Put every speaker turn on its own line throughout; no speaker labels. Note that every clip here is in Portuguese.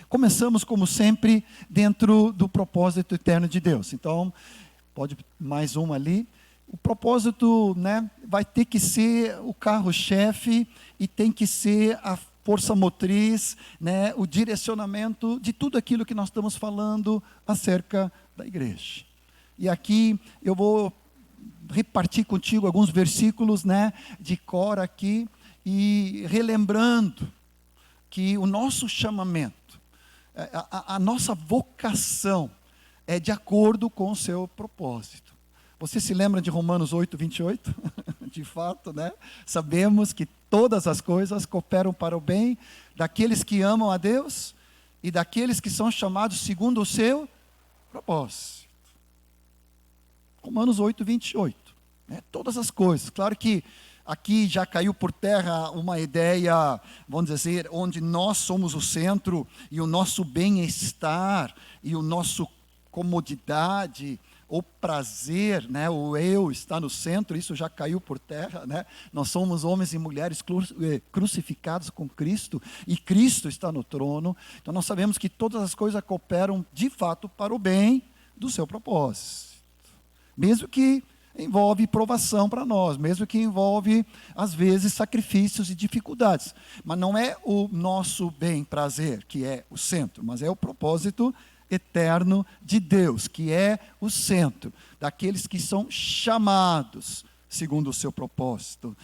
Começamos, como sempre, dentro do propósito eterno de Deus. Então, pode mais uma ali. O propósito, vai ter que ser o carro-chefe e tem que ser a força motriz, o direcionamento de tudo aquilo que nós estamos falando acerca da igreja. E aqui eu vou repartir contigo alguns versículos, de cor aqui, e relembrando que o nosso chamamento, a nossa vocação é de acordo com o seu propósito. Você se lembra de Romanos 8, 28? De fato, sabemos que todas as coisas cooperam para o bem daqueles que amam a Deus e daqueles que são chamados segundo o seu propósito. Romanos 8, 28. Todas as coisas. Claro que aqui já caiu por terra uma ideia, vamos dizer, onde nós somos o centro e o nosso bem-estar e o nosso comodidade, o prazer, o eu está no centro, isso já caiu por terra, Nós somos homens e mulheres crucificados com Cristo, e Cristo está no trono. Então nós sabemos que todas as coisas cooperam de fato para o bem do seu propósito. Mesmo que envolve provação para nós, mesmo que envolve, às vezes, sacrifícios e dificuldades. Mas não é o nosso bem-prazer que é o centro, mas é o propósito eterno de Deus, que é o centro daqueles que são chamados segundo o seu propósito,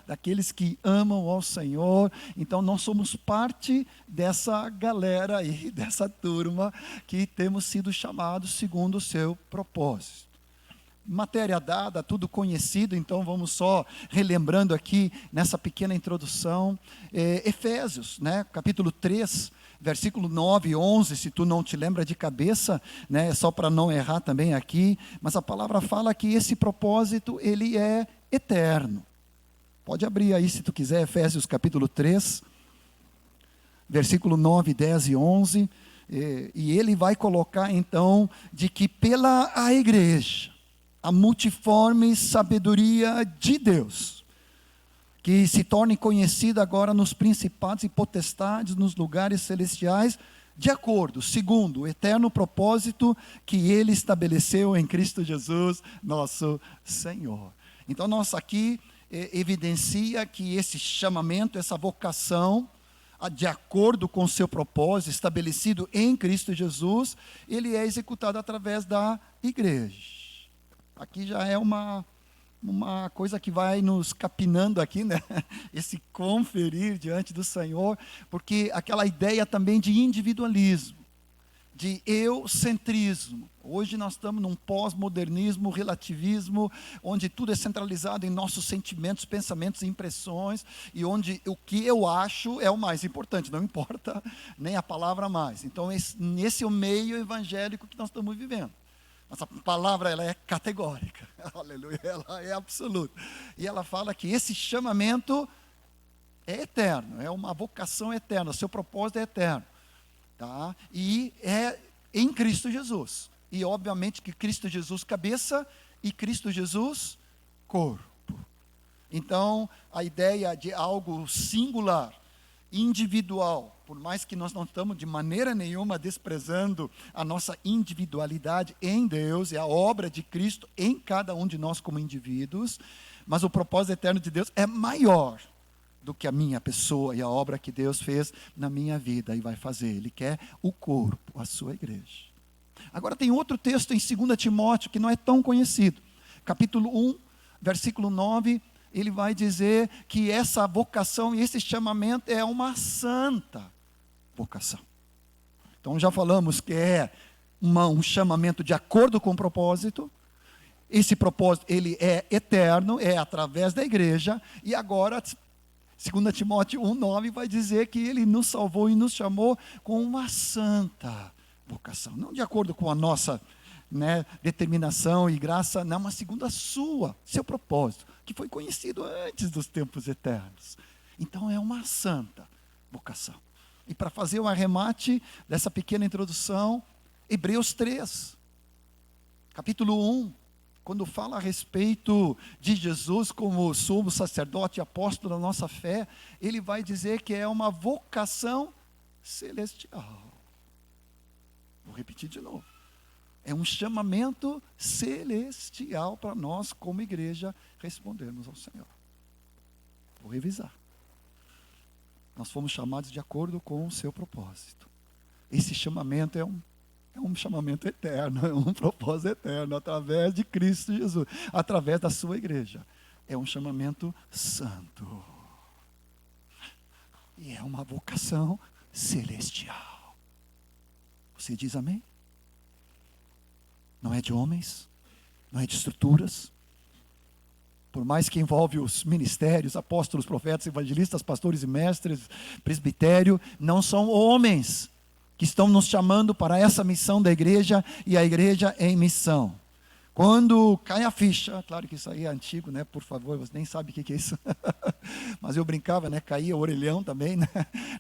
daqueles que amam ao Senhor. Então nós somos parte dessa galera aí, dessa turma que temos sido chamados segundo o seu propósito. Matéria dada, tudo conhecido, então vamos só relembrando aqui nessa pequena introdução. Efésios, capítulo 3, versículo 9 e 11, se tu não te lembra de cabeça, só para não errar também aqui, mas a palavra fala que esse propósito, ele é eterno. Pode abrir aí se tu quiser, Efésios capítulo 3, versículo 9, 10 e 11, e ele vai colocar então, de que pela a igreja, a multiforme sabedoria de Deus, que se torne conhecida agora nos principados e potestades, nos lugares celestiais, de acordo, segundo o eterno propósito que Ele estabeleceu em Cristo Jesus, nosso Senhor. Então, nós aqui evidencia que esse chamamento, essa vocação, de acordo com o seu propósito, estabelecido em Cristo Jesus, ele é executado através da igreja. Aqui já é uma coisa que vai nos capinando aqui, esse conferir diante do Senhor, porque aquela ideia também de individualismo, de eucentrismo. Hoje nós estamos num pós-modernismo, relativismo, onde tudo é centralizado em nossos sentimentos, pensamentos e impressões, e onde o que eu acho é o mais importante, não importa nem a palavra mais. Então esse é o meio evangélico que nós estamos vivendo. Essa palavra, ela é categórica, aleluia, ela é absoluta. E ela fala que esse chamamento é eterno, é uma vocação eterna, o seu propósito é eterno. Tá? E é em Cristo Jesus. E obviamente que Cristo Jesus cabeça e Cristo Jesus corpo. Então, a ideia de algo singular, individual, por mais que nós não estamos de maneira nenhuma desprezando a nossa individualidade em Deus, é a obra de Cristo em cada um de nós como indivíduos, mas o propósito eterno de Deus é maior do que a minha pessoa e a obra que Deus fez na minha vida e vai fazer. Ele quer o corpo, a sua igreja. Agora tem outro texto em 2 Timóteo que não é tão conhecido. Capítulo 1, versículo 9, ele vai dizer que essa vocação e esse chamamento é uma santa vocação. Então já falamos que é um chamamento de acordo com o propósito. Esse propósito, ele é eterno, é através da igreja. E agora, 2 Timóteo 1,9 vai dizer que ele nos salvou e nos chamou com uma santa vocação. Não de acordo com a nossa determinação e graça, não, mas segundo a seu propósito, que foi conhecido antes dos tempos eternos. Então é uma santa vocação. E para fazer o arremate dessa pequena introdução, Hebreus 3, capítulo 1, quando fala a respeito de Jesus como sumo sacerdote e apóstolo da nossa fé, ele vai dizer que é uma vocação celestial. Vou repetir de novo. É um chamamento celestial para nós, como igreja, respondermos ao Senhor. Vou revisar. Nós fomos chamados de acordo com o seu propósito. Esse chamamento é um chamamento eterno, é um propósito eterno, através de Cristo Jesus, através da sua igreja. É um chamamento santo. E é uma vocação celestial. Você diz amém? Não é de homens, não é de estruturas. Por mais que envolve os ministérios, apóstolos, profetas, evangelistas, pastores e mestres, presbitério, não são homens que estão nos chamando para essa missão da igreja, e a igreja é em missão. Quando cai a ficha, claro que isso aí é antigo, né? Por favor, você nem sabe o que é isso. Mas eu brincava, né? Caía o orelhão também, né?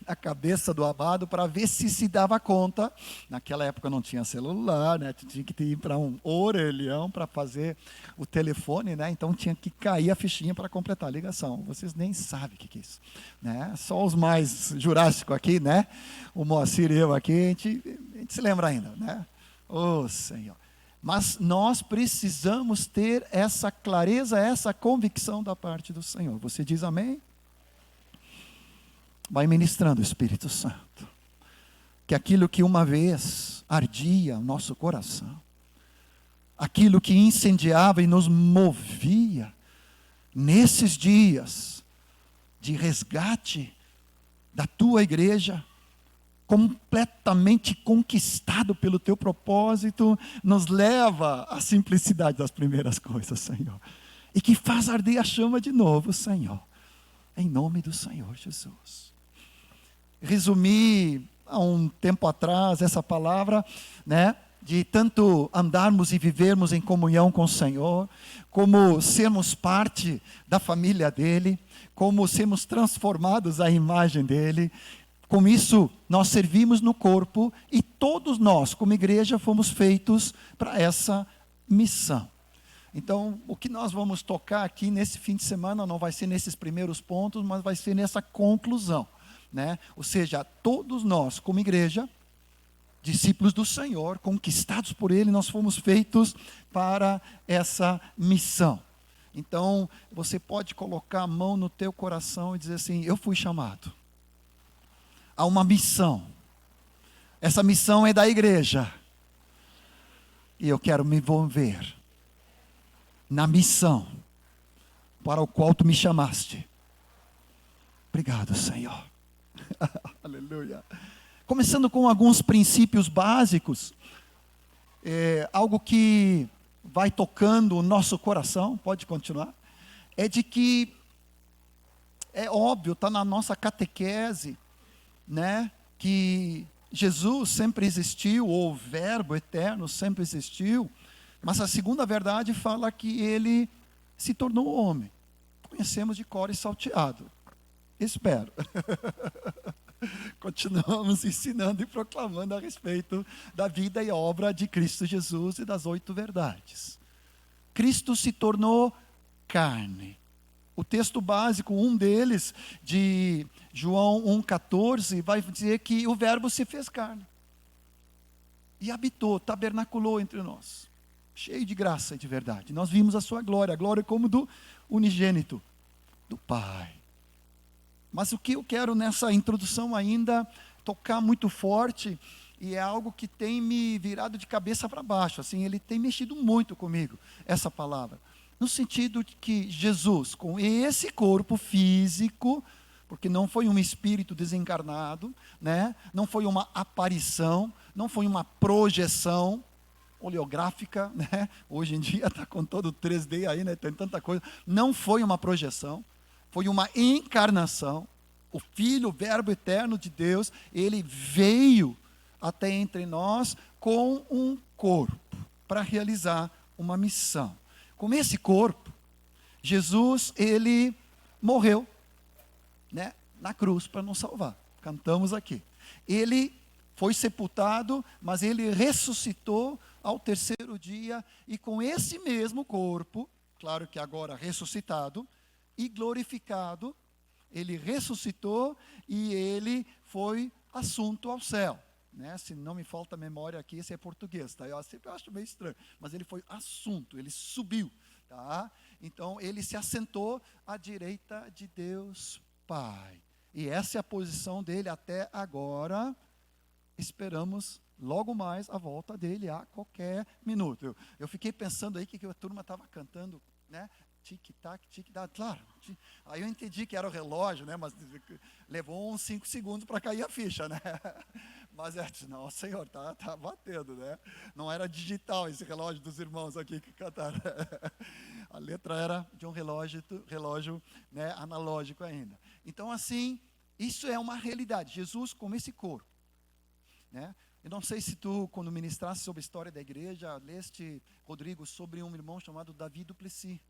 Na cabeça do abado, para ver se dava conta. Naquela época não tinha celular, né? Tinha que ir para um orelhão para fazer o telefone, né? Então tinha que cair a fichinha para completar a ligação. Vocês nem sabem o que é isso, né? Só os mais jurássicos aqui, né? O Moacir e eu aqui, a gente se lembra ainda, né? Ô Senhor. Mas nós precisamos ter essa clareza, essa convicção da parte do Senhor. Você diz amém? Vai ministrando o Espírito Santo. Que aquilo que uma vez ardia o nosso coração, aquilo que incendiava e nos movia, nesses dias de resgate da tua igreja, completamente conquistado pelo teu propósito, nos leva à simplicidade das primeiras coisas, Senhor. E que faz arder a chama de novo, Senhor. Em nome do Senhor Jesus. Resumi há um tempo atrás essa palavra, né? De tanto andarmos e vivermos em comunhão com o Senhor, como sermos parte da família dEle, como sermos transformados à imagem dEle. Com isso, nós servimos no corpo e todos nós, como igreja, fomos feitos para essa missão. Então, o que nós vamos tocar aqui nesse fim de semana não vai ser nesses primeiros pontos, mas vai ser nessa conclusão, né? Ou seja, todos nós, como igreja, discípulos do Senhor, conquistados por Ele, nós fomos feitos para essa missão. Então, você pode colocar a mão no teu coração e dizer assim: eu fui chamado a uma missão. Essa missão é da igreja. E eu quero me envolver na missão para o qual tu me chamaste. Obrigado, Senhor. Aleluia. Começando com alguns princípios básicos, algo que vai tocando o nosso coração, pode continuar, é de que, é óbvio, está na nossa catequese, né, que Jesus sempre existiu, ou o Verbo eterno sempre existiu, mas a segunda verdade fala que ele se tornou homem. Conhecemos de cor e salteado. Espero. Continuamos ensinando e proclamando a respeito da vida e obra de Cristo Jesus e das 8 verdades. Cristo se tornou carne. O texto básico, um deles, de João 1,14, vai dizer que o Verbo se fez carne. E habitou, tabernaculou entre nós. Cheio de graça e de verdade. Nós vimos a sua glória, a glória como do unigênito, do Pai. Mas o que eu quero nessa introdução ainda tocar muito forte, e é algo que tem me virado de cabeça para baixo, assim, ele tem mexido muito comigo, essa palavra. No sentido de que Jesus, com esse corpo físico, porque não foi um espírito desencarnado, né? Não foi uma aparição, não foi uma projeção oleográfica, né? Hoje em dia está com todo o 3D aí, né? Tem tanta coisa. Não foi uma projeção, foi uma encarnação. O Filho, o Verbo eterno de Deus, ele veio até entre nós com um corpo para realizar uma missão. Com esse corpo, Jesus, ele morreu, né, na cruz para nos salvar. Cantamos aqui. Ele foi sepultado, mas ele ressuscitou ao terceiro dia, e com esse mesmo corpo, claro que agora ressuscitado e glorificado, ele ressuscitou e ele foi assunto ao céu. né? Se não me falta memória aqui, esse é português, tá? Eu sempre acho meio estranho, mas ele foi assunto, ele subiu, tá? Então ele se assentou à direita de Deus Pai. E essa é a posição dele até agora. Esperamos logo mais a volta dele a qualquer minuto. Eu fiquei pensando aí que a turma estava cantando, né? Tic-tac, tic-tac, claro. Aí eu entendi que era o relógio, né? Mas levou uns 5 segundos para cair a ficha, né? Mas não, Senhor, tá batendo, né? Não era digital esse relógio dos irmãos aqui que cantaram. A letra era de um relógio, né, analógico ainda. Então, assim, isso é uma realidade. Jesus com esse corpo, né? Eu não sei se tu, quando ministraste sobre a história da igreja, leste, Rodrigo, sobre um irmão chamado Davi Duplessis.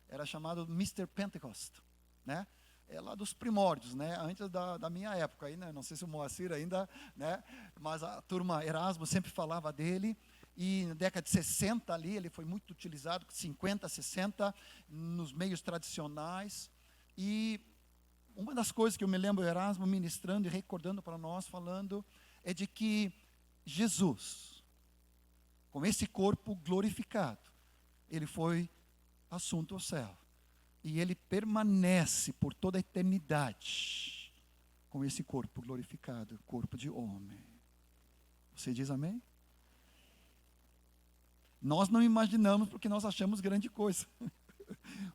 Era chamado Mr. Pentecost, né? É lá dos primórdios, né? Antes da minha época, aí, né? Não sei se o Moacir ainda, né? Mas a turma Erasmo sempre falava dele. E na década de 60 ali, ele foi muito utilizado, 50, 60, nos meios tradicionais. E uma das coisas que eu me lembro o Erasmo ministrando e recordando para nós, falando, é de que Jesus, com esse corpo glorificado, ele foi assunto ao céu. E ele permanece por toda a eternidade com esse corpo glorificado, corpo de homem. Você diz amém? Nós não imaginamos porque nós achamos grande coisa.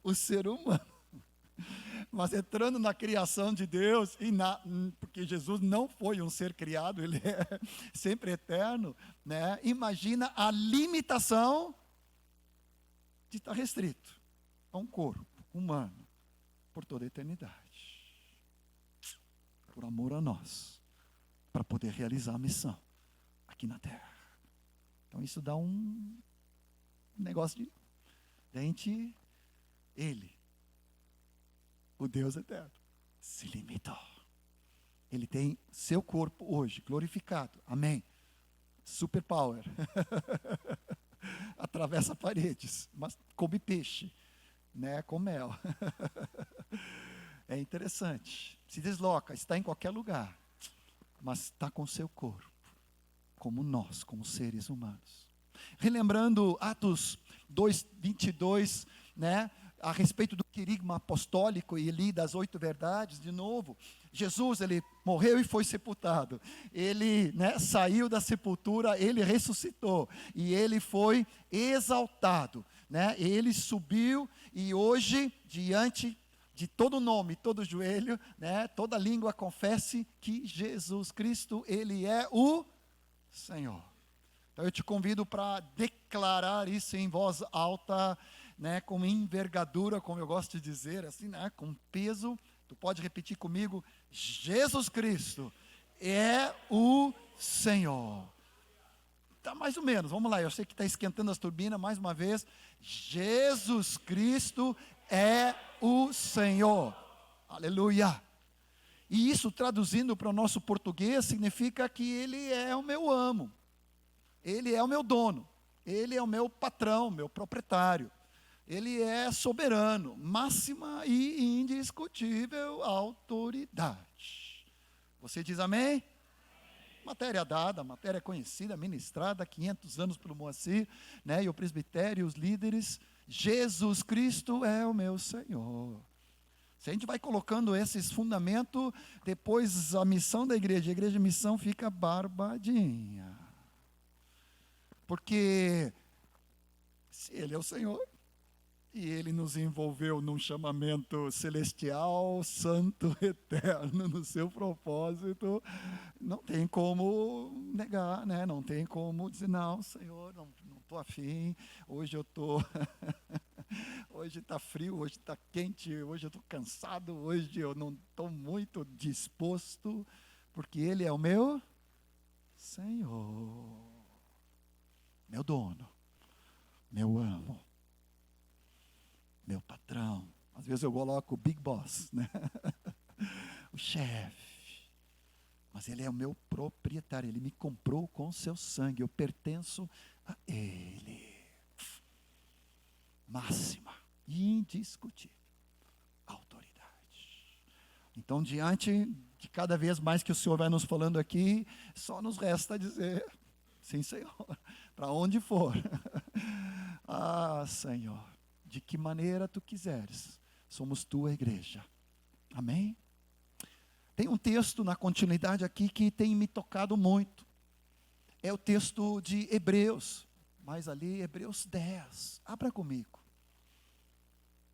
O ser humano. Mas entrando na criação de Deus, porque Jesus não foi um ser criado, ele é sempre eterno, né? Imagina a limitação de estar restrito a um corpo humano por toda a eternidade, por amor a nós, para poder realizar a missão aqui na terra. Então isso dá um negócio de gente, ele, o Deus eterno, se limitou. Ele tem seu corpo hoje glorificado, amém, super power, atravessa paredes, mas come peixe, né, com mel. É interessante, se desloca, está em qualquer lugar, mas está com seu corpo, como nós, como seres humanos. Relembrando Atos 2:22, né, a respeito do querigma apostólico e ali das 8 verdades, de novo, Jesus, ele morreu e foi sepultado, ele, né, saiu da sepultura, ele ressuscitou, e ele foi exaltado, né, ele subiu, e hoje, diante de todo nome, todo joelho, né, toda língua confesse que Jesus Cristo, ele é o Senhor. Então eu te convido para declarar isso em voz alta, né, com envergadura, como eu gosto de dizer, assim, né, com peso. Tu pode repetir comigo: Jesus Cristo é o Senhor. Tá mais ou menos, vamos lá, eu sei que está esquentando as turbinas, mais uma vez. Jesus Cristo é o Senhor. Aleluia. E isso, traduzindo para o nosso português, significa que Ele é o meu amo. Ele é o meu dono, Ele é o meu patrão, meu proprietário. Ele é soberano, máxima e indiscutível autoridade. Você diz amém? Matéria dada, matéria conhecida, ministrada há 500 anos pelo Moacir, né, e o presbitério, os líderes. Jesus Cristo é o meu Senhor. Se a gente vai colocando esses fundamentos, depois a missão da igreja, a igreja missão fica barbadinha. Porque se Ele é o Senhor, e Ele nos envolveu num chamamento celestial, santo, eterno, no seu propósito, não tem como negar, né? Não tem como dizer, não, Senhor, não estou afim, hoje eu estou, hoje está frio, hoje está quente, hoje eu estou cansado, hoje eu não estou muito disposto, porque Ele é o meu Senhor. Meu dono, meu amo, meu patrão. Às vezes eu coloco o Big Boss, né? O chefe. Mas Ele é o meu proprietário, Ele me comprou com seu sangue, eu pertenço a Ele. Máxima, indiscutível autoridade. Então, diante de cada vez mais que o Senhor vai nos falando aqui, só nos resta dizer, sim, Senhor, para onde for. Ah, Senhor, de que maneira Tu quiseres, somos Tua igreja. Amém? Tem um texto na continuidade aqui que tem me tocado muito. É o texto de Hebreus, mas ali Hebreus 10. Abra comigo.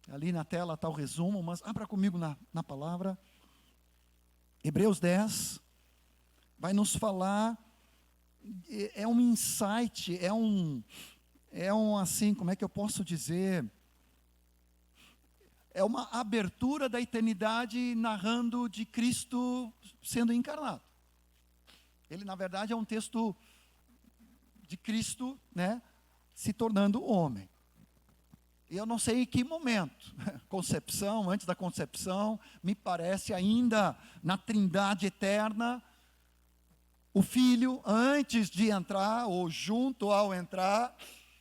Ali na tela está o resumo, mas abra comigo na palavra. Hebreus 10 vai nos falar, é um insight, é um assim, como é que eu posso dizer? É uma abertura da eternidade narrando de Cristo sendo encarnado. Ele, na verdade, é um texto de Cristo, né, se tornando homem. E eu não sei em que momento, concepção, antes da concepção, me parece ainda na Trindade eterna, o Filho, antes de entrar, ou junto ao entrar,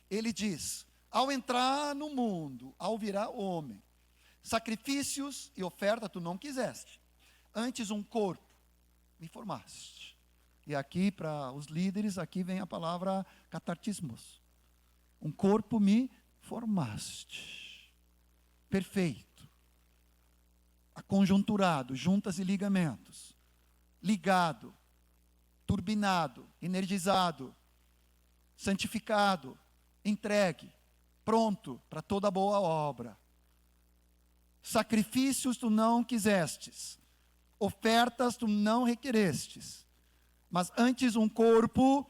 ele diz, ao entrar no mundo, ao virar homem, sacrifícios e oferta tu não quiseste, antes um corpo me formaste. E aqui, para os líderes, aqui vem a palavra catartismos. Um corpo me formaste. Perfeito. Aconjunturado, juntas e ligamentos. Ligado, turbinado, energizado, santificado, entregue, pronto para toda boa obra. Sacrifícios tu não quisestes, ofertas tu não requerestes, mas antes um corpo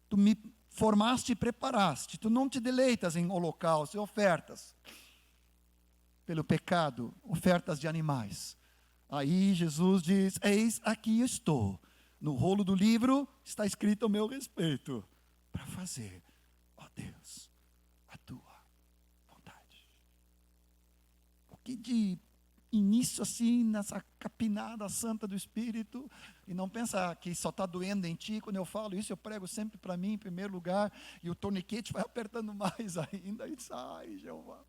tu me formaste e preparaste. Tu não te deleitas em holocaustos e ofertas pelo pecado, ofertas de animais. Aí Jesus diz, eis aqui estou, no rolo do livro está escrito ao meu respeito, para fazer, ó Deus, a tua vontade. O que de início assim, nessa capinada santa do Espírito, e não pensa que só está doendo em ti. Quando eu falo isso, eu prego sempre para mim em primeiro lugar, e o torniquete vai apertando mais ainda, e sai, Jeová,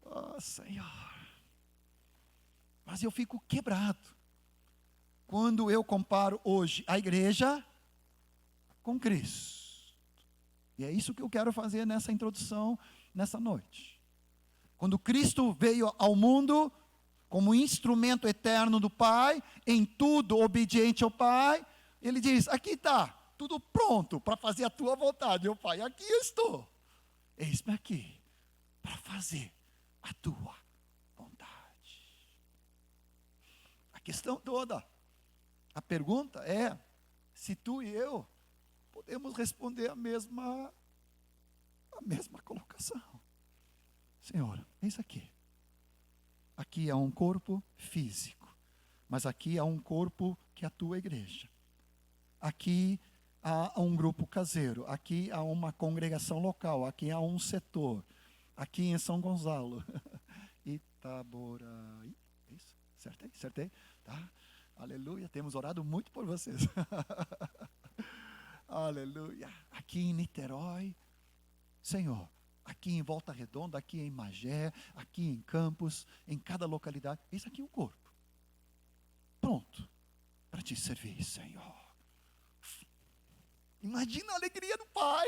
ah, Senhor. Mas eu fico quebrado quando eu comparo hoje a igreja com Cristo. E é isso que eu quero fazer nessa introdução, nessa noite. Quando Cristo veio ao mundo como instrumento eterno do Pai, em tudo obediente ao Pai, Ele diz, aqui está, tudo pronto para fazer a tua vontade, meu Pai, aqui eu estou. Eis-me aqui, para fazer a tua vontade. A questão toda, a pergunta é, se tu e eu podemos responder a mesma colocação. Senhor, eis aqui. Aqui há um corpo físico, mas aqui há um corpo que é a tua igreja. Aqui há um grupo caseiro, aqui há uma congregação local, aqui há um setor, aqui em São Gonçalo, Itaboraí, é isso? Acertei? Tá? Aleluia, temos orado muito por vocês. Aleluia, aqui em Niterói, Senhor, aqui em Volta Redonda, aqui em Magé, aqui em Campos, em cada localidade. Isso aqui é o corpo. Pronto. Para te servir, Senhor. Imagina a alegria do Pai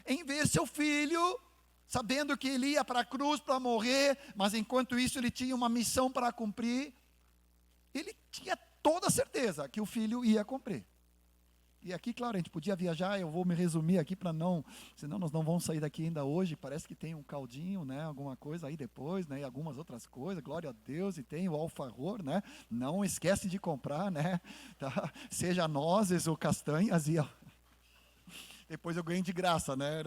em ver seu filho, sabendo que ele ia para a cruz para morrer, mas enquanto isso ele tinha uma missão para cumprir. Ele tinha toda a certeza que o filho ia cumprir. E aqui, claro, a gente podia viajar, eu vou me resumir aqui para não, senão nós não vamos sair daqui ainda hoje, parece que tem um caldinho, né, alguma coisa aí depois, né, e algumas outras coisas, glória a Deus, e tem o alfajor, né, não esquece de comprar, né, tá? Seja nozes ou castanhas, e depois eu ganho de graça, né.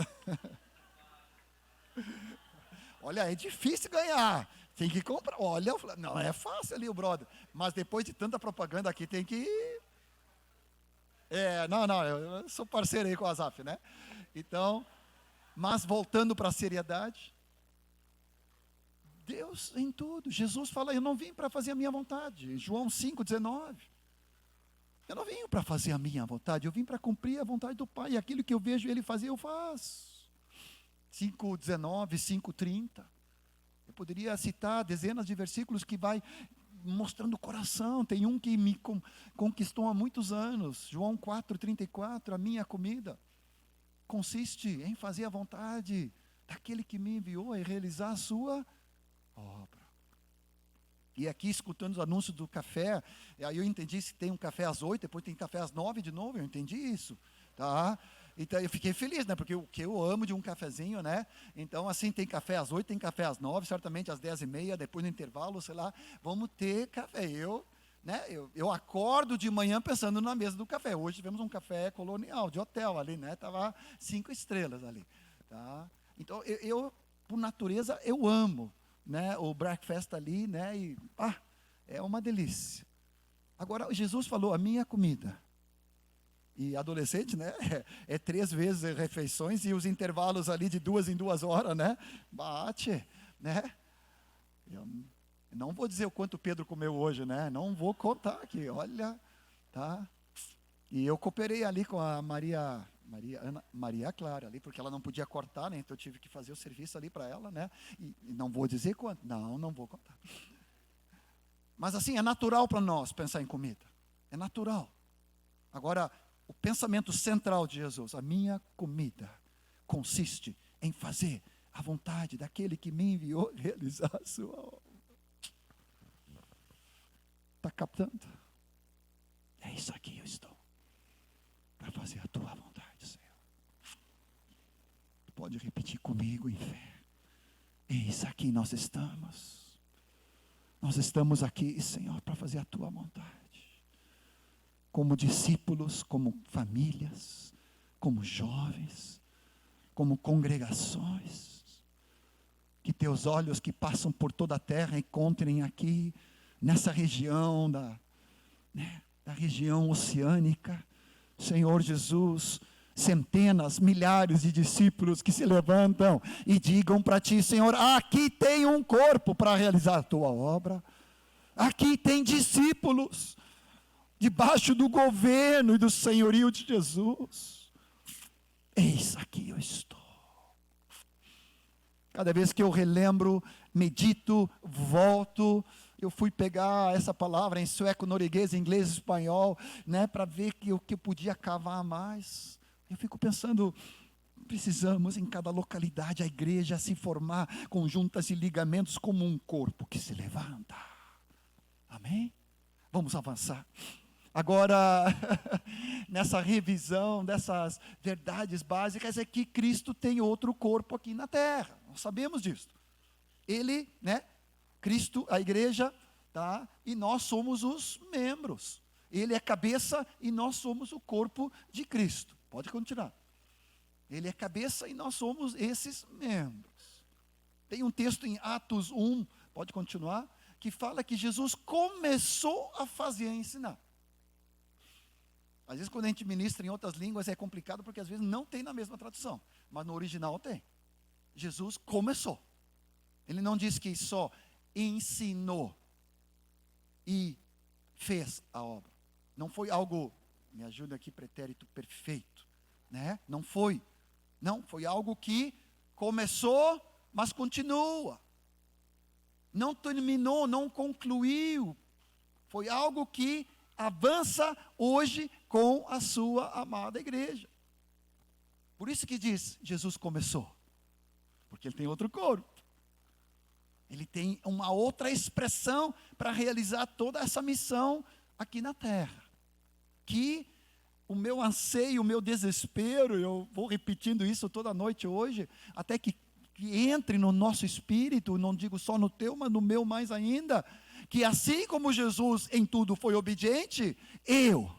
Olha, é difícil ganhar, tem que comprar, olha, não é fácil ali o brother, mas depois de tanta propaganda aqui tem que... eu sou parceiro aí com o Azaf, né? Então, mas voltando para a seriedade, Deus em tudo. Jesus fala, eu não vim para fazer a minha vontade. João 5,19. Eu não vim para fazer a minha vontade, eu vim para cumprir a vontade do Pai. E aquilo que eu vejo Ele fazer, eu faço. 5,19, 5,30. Eu poderia citar dezenas de versículos que vai mostrando o coração. Tem um que me conquistou há muitos anos. João 4,34, a minha comida consiste em fazer a vontade daquele que me enviou e realizar a sua obra. E aqui, escutando os anúncios do café, aí eu entendi se tem um café às 8, depois tem café às 9 de novo, eu entendi isso, tá? Então eu fiquei feliz, né? Porque o que eu amo de um cafezinho, né? Então assim, tem café às 8, tem café às 9, certamente às 10h30, depois no intervalo, sei lá, vamos ter café. Eu acordo de manhã pensando na mesa do café. Hoje tivemos um café colonial, de hotel ali, né? Estava 5 estrelas ali, tá? Então eu por natureza, eu amo, né, o breakfast ali, né, e é uma delícia. Agora, Jesus falou, a minha comida, e adolescente, né, é 3 vezes refeições, e os intervalos ali de 2 em 2 horas, né, bate, né, eu não vou dizer o quanto Pedro comeu hoje, né, não vou contar aqui, olha, tá, e eu cooperei ali com a Maria Clara ali, porque ela não podia cortar, né? Então eu tive que fazer o serviço ali para ela, né? E não vou dizer quanto, não vou contar. Mas assim, é natural para nós pensar em comida, é natural. Agora, o pensamento central de Jesus, a minha comida consiste em fazer a vontade daquele que me enviou realizar a sua obra. Está captando? É isso aqui eu estou, para fazer a tua vontade, Senhor. Pode repetir comigo em fé. Eis aqui nós estamos. Nós estamos aqui, Senhor, para fazer a tua vontade. Como discípulos, como famílias, como jovens, como congregações. Que teus olhos que passam por toda a terra encontrem aqui, nessa região da região oceânica, Senhor Jesus, centenas, milhares de discípulos que se levantam e digam para ti, Senhor, aqui tem um corpo para realizar a tua obra, aqui tem discípulos, debaixo do governo e do senhorio de Jesus, eis aqui eu estou. Cada vez que eu relembro, medito, volto, eu fui pegar essa palavra em sueco, norueguês, inglês, espanhol, né, para ver o que eu podia cavar mais. Eu fico pensando, precisamos em cada localidade, a igreja se formar com juntas e ligamentos como um corpo que se levanta. Amém? Vamos avançar. Agora, nessa revisão dessas verdades básicas, é que Cristo tem outro corpo aqui na terra. Nós sabemos disso. Ele, né? Cristo, a igreja, tá? E nós somos os membros. Ele é cabeça e nós somos o corpo de Cristo. Pode continuar. Ele é cabeça e nós somos esses membros. Tem um texto em Atos 1, pode continuar, que fala que Jesus começou a fazer e ensinar. Às vezes quando a gente ministra em outras línguas é complicado porque às vezes não tem na mesma tradução, mas no original tem. Jesus começou. Ele não diz que só ensinou e fez a obra. Não foi algo, me ajuda aqui, pretérito perfeito, né? Não foi algo que começou, mas continua. Não terminou, não concluiu. Foi algo que avança hoje com a sua amada igreja. Por isso que diz, Jesus começou. Porque ele tem outro corpo. Ele tem uma outra expressão para realizar toda essa missão aqui na terra. Que o meu anseio, o meu desespero, eu vou repetindo isso toda noite hoje, até que entre no nosso espírito, não digo só no teu, mas no meu mais ainda, que assim como Jesus em tudo foi obediente, eu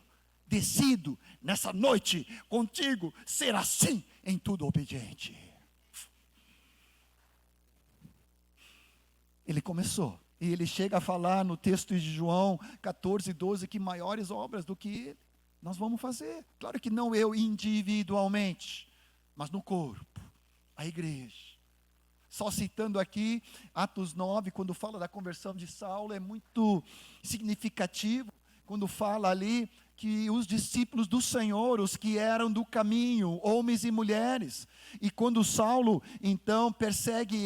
decido nessa noite contigo ser assim em tudo obediente. Ele começou, e ele chega a falar no texto de João 14:12 que maiores obras do que ele nós vamos fazer. Claro que não eu individualmente, mas no corpo, a igreja. Só citando aqui Atos 9, quando fala da conversão de Saulo, é muito significativo, quando fala ali que os discípulos do Senhor, os que eram do caminho, homens e mulheres, e quando Saulo então persegue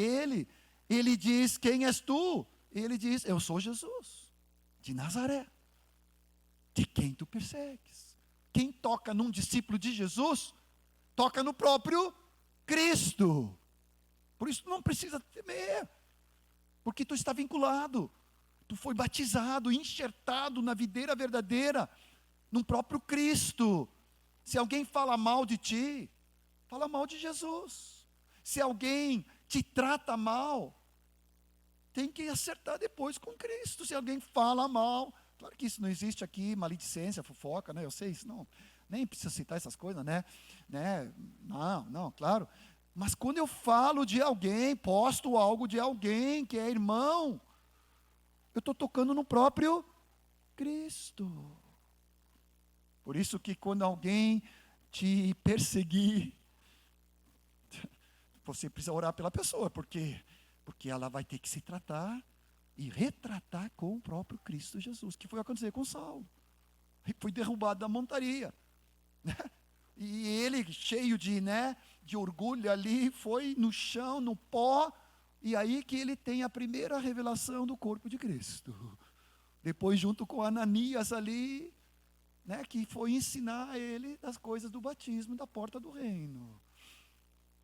ele diz, quem és tu? Ele diz, eu sou Jesus. de Nazaré. De quem tu persegues? Quem toca num discípulo de Jesus, toca no próprio Cristo. Por isso tu não precisa temer, porque tu está vinculado, tu foi batizado, enxertado na videira verdadeira, no próprio Cristo. Se alguém fala mal de ti, fala mal de Jesus. Se alguém te trata mal, tem que acertar depois com Cristo. Se alguém fala mal, claro que isso não existe aqui, maledicência, fofoca, né? Eu sei isso, não, nem precisa citar essas coisas, né? Não, claro. Mas quando eu falo de alguém, posto algo de alguém que é irmão, eu estou tocando no próprio Cristo. Por isso que quando alguém te perseguir, você precisa orar pela pessoa, porque ela vai ter que se tratar e retratar com o próprio Cristo Jesus, que foi acontecer com Saulo. Ele foi derrubado da montaria, né? E ele, cheio de orgulho ali, foi no chão, no pó, e aí que ele tem a primeira revelação do corpo de Cristo. Depois, junto com Ananias ali, que foi ensinar a ele das coisas do batismo, da porta do reino.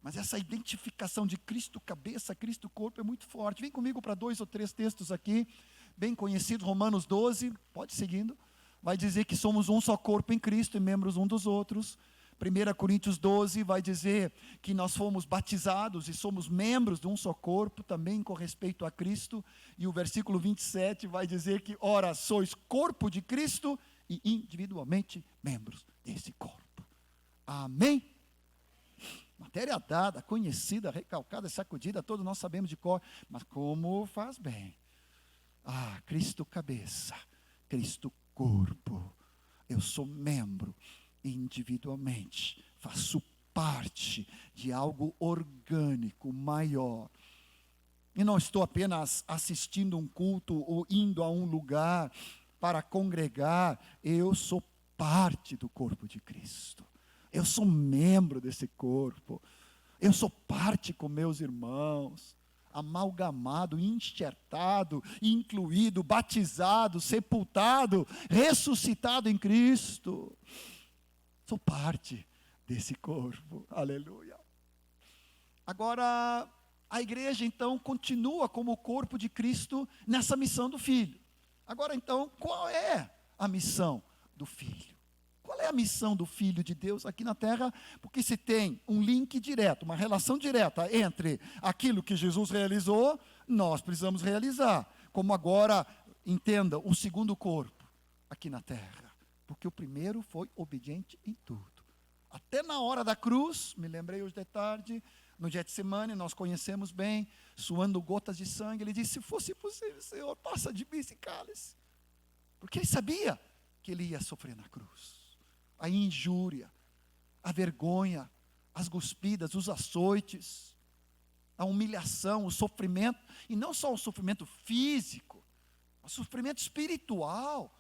Mas essa identificação de Cristo cabeça, Cristo corpo é muito forte. Vem comigo para 2 ou 3 textos aqui, bem conhecidos. Romanos 12, pode ir seguindo. Vai dizer que somos um só corpo em Cristo e membros um dos outros. 1 Coríntios 12 vai dizer que nós fomos batizados e somos membros de um só corpo, também com respeito a Cristo. E o versículo 27 vai dizer que, ora, sois corpo de Cristo e individualmente membros desse corpo. Amém? Matéria dada, conhecida, recalcada, sacudida, todos nós sabemos de cor, mas como faz bem. Cristo cabeça, Cristo corpo. Eu sou membro individualmente, faço parte de algo orgânico, maior. E não estou apenas assistindo um culto ou indo a um lugar para congregar, eu sou parte do corpo de Cristo. Eu sou membro desse corpo. Eu sou parte com meus irmãos, amalgamado, enxertado, incluído, batizado, sepultado, ressuscitado em Cristo. Sou parte desse corpo. Aleluia. Agora, a igreja então continua como o corpo de Cristo nessa missão do Filho. Agora então, qual é a missão do Filho? Qual é a missão do Filho de Deus aqui na terra? Porque se tem um link direto, uma relação direta entre aquilo que Jesus realizou, nós precisamos realizar. Como agora, entenda, o segundo corpo aqui na terra. Porque o primeiro foi obediente em tudo. Até na hora da cruz, me lembrei hoje de tarde, no Getsemane, nós conhecemos bem, suando gotas de sangue, ele disse, se fosse possível, Senhor, passa de mim esse cálice. Porque ele sabia que ele ia sofrer na cruz. A injúria, a vergonha, as cuspidas, os açoites, a humilhação, o sofrimento, e não só o sofrimento físico, o sofrimento espiritual,